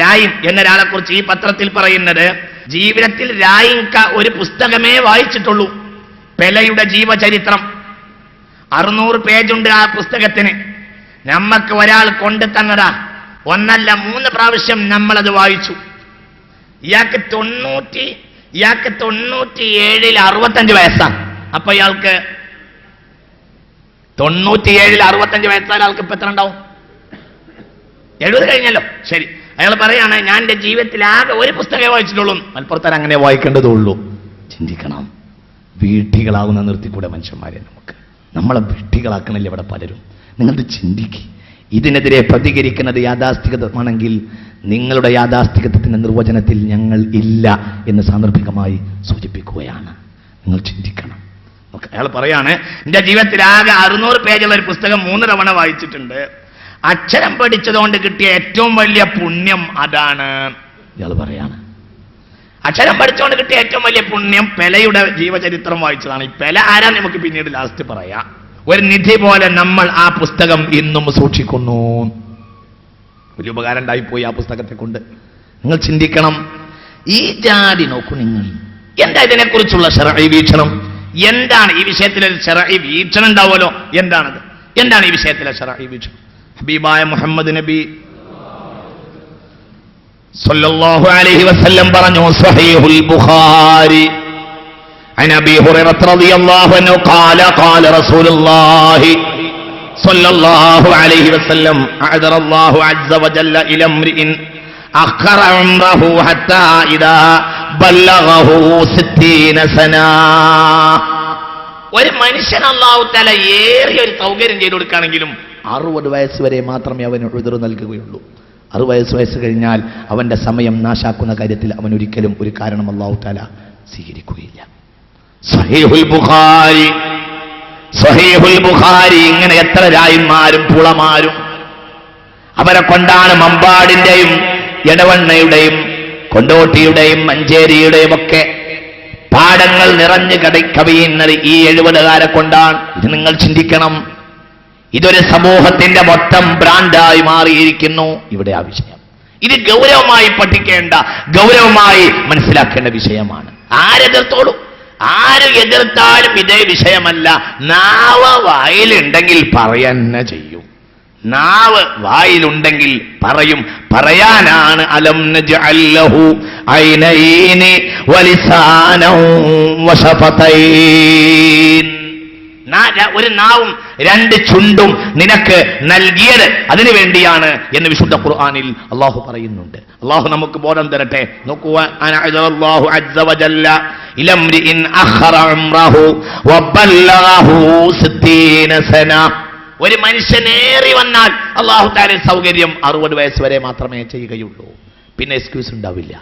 രായിം എന്നൊരാളെ കുറിച്ച് ഈ പത്രത്തിൽ പറയുന്നത്, ജീവിതത്തിൽ രായിങ്ക ഒരു പുസ്തകമേ വായിച്ചിട്ടുള്ളൂ, പെലയുടെ ജീവചരിത്രം. 600 പേജുണ്ട് ആ പുസ്തകത്തിന്. നമ്മക്ക് ഒരാൾ കൊണ്ടു തന്നതാ, ഒന്നല്ല 3 പ്രാവശ്യം നമ്മളത് വായിച്ചു. ഇയാൾക്ക് 97-ൽ 65 വയസ്സാണ്. അപ്പൊ ഇയാൾക്ക് 97-ൽ 65 വയസ്സായ ആൾക്ക് ഇപ്പൊ എത്ര ഉണ്ടാവും? 70 കഴിഞ്ഞല്ലോ. ശരി, അയാൾ പറയാണ്, ഞാൻ എന്റെ ജീവിതത്തിൽ ആകെ ഒരു പുസ്തകമേ വായിച്ചിട്ടുള്ളൂ. മലപ്പുറത്താൻ അങ്ങനെ വായിക്കേണ്ടതുള്ളൂ. ചിന്തിക്കണം, വീട്ടികളാവുന്ന നിർത്തിക്കൂടെ മനുഷ്യന്മാരെ? നമ്മളെ വീട്ടികളാക്കണില്ല ഇവിടെ പലരും. നിങ്ങളുടെ ചിന്തിക്ക്. ഇതിനെതിരെ പ്രതികരിക്കുന്നത് യാഥാസ്ഥികമാണെങ്കിൽ നിങ്ങളുടെ യാഥാസ്ഥികത്വത്തിന്റെ നിർവചനത്തിൽ ഞങ്ങൾ ഇല്ല എന്ന് സാന്ദർഭികമായി സൂചിപ്പിക്കുകയാണ്. നിങ്ങൾ ചിന്തിക്കണം. അയാൾ പറയാണ്, എന്റെ ജീവിതത്തിൽ ആകെ 600 പേജുള്ള ഒരു പുസ്തകം 3 തവണ വായിച്ചിട്ടുണ്ട്. അക്ഷരം പഠിച്ചതുകൊണ്ട് കിട്ടിയ ഏറ്റവും വലിയ പുണ്യം അതാണ്. ഇയാൾ പറയാണ്, അക്ഷരം പഠിച്ചുകൊണ്ട് കിട്ടിയ ഏറ്റവും വലിയ പുണ്യം പെലയുടെ ജീവചരിത്രം വായിച്ചതാണ്. ഈ പെല ആരാ നമുക്ക് പിന്നീട് ലാസ്റ്റ് പറയാം. ഒരു നിധി പോലെ നമ്മൾ ആ പുസ്തകം ഇന്നും സൂക്ഷിക്കുന്നു. വലിയ ഉപകാരം ഉണ്ടായിപ്പോയി ആ പുസ്തകത്തെ കൊണ്ട്. നിങ്ങൾ ചിന്തിക്കണം. ഈ ജാതി നോക്കൂ നിങ്ങൾ. എന്താ ഇതിനെക്കുറിച്ചുള്ള ശരഈ വീക്ഷണം? എന്താണ് ഈ വിഷയത്തിലൊരു ശരഈ വീക്ഷണം ഉണ്ടാവുമല്ലോ? എന്താണത്? എന്താണ് ഈ വിഷയത്തിലെ ശരഈ വീക്ഷണം? ഹബീബായ മുഹമ്മദ് നബി സല്ലല്ലാഹു അലൈഹി വസല്ലം പറഞ്ഞു, സ്വഹീഹുൽ ബുഖാരി عن ابي هريره رضي الله عنه قال قال رسول الله صلى الله عليه وسلم اعذر الله عز وجل الى امرئ اخر عمره حتى اذا بلغه 60 سنه. ഒരു മനുഷ്യൻ അല്ലാഹു തആല ഏറിയ ഒരു സൗകര്യം ചെയ്തു കൊടുക്കുകയാണെങ്കിലും 60 വയസ്സ് വരെ മാത്രമേ അവന് ഉദ്ർ നൽകുകയുള്ളൂ. 60 വയസ്സ് കഴിഞ്ഞാൽ അവന്റെ സമയം നാശാക്കുന്ന കാര്യത്തിൽ അവൻ ഒരിക്കലും ഒരു കാരണം അല്ലാഹു തആല സ്വീകരിക്കുകയില്ല. സഹീഹുൽ ബുഖാരി, സഹീഹുൽ ബുഖാരി. ഇങ്ങനെ എത്ര രായന്മാരും പുളമാരും. അവരെ കൊണ്ടാണ് മമ്പാടിന്റെയും എടവണ്ണയുടെയും കൊണ്ടോട്ടിയുടെയും മഞ്ചേരിയുടെയും ഒക്കെ പാടങ്ങൾ നിറഞ്ഞു കവിയുന്നത് ഈ 70കാരെ കൊണ്ടാണ്. ഇത് നിങ്ങൾ ചിന്തിക്കണം. ഇതൊരു സമൂഹത്തിന്റെ മൊത്തം ബ്രാൻഡായി മാറിയിരിക്കുന്നു. ഇവിടെ ആ വിഷയം ഇത് ഗൗരവമായി പഠിക്കേണ്ട, ഗൗരവമായി മനസ്സിലാക്കേണ്ട വിഷയമാണ്. ആരെതിർത്തോളും, ആര് എതിർത്താലും ഇതേ വിഷയമല്ല. നാവ് വായിലുണ്ടെങ്കിൽ പറയാൻ ചെയ്യും. നാവ് വായിലുണ്ടെങ്കിൽ പറയും. പറയാനാണ് അലം നജ്അൽ ലഹു ഐനൈനി വലിസാനൻ വശഫതൈൻ. ഒരു നാവും രണ്ട് ചുണ്ടും നിനക്ക് നൽകിയത് അതിനു വേണ്ടിയാണ് എന്ന് വിശുദ്ധ ഖുർആനിൽ അള്ളാഹു പറയുന്നുണ്ട്. അള്ളാഹു നമുക്ക് ബോധം തരട്ടെ. നോക്കുക, അല്ലാഹു അസ്സ വജല്ല ഇലംരിഇൻ അഖറ ഉംറഹു വബല്ലഗഹു 60 സന. ഒരു മനുഷ്യനേറി വന്നാൽ അള്ളാഹു തആല സൗകര്യം 60 വയസ്സ് വരെ മാത്രമേ ചെയ്യുകയുള്ളൂ. പിന്നെ എക്സ്ക്യൂസ് ഉണ്ടാവില്ല.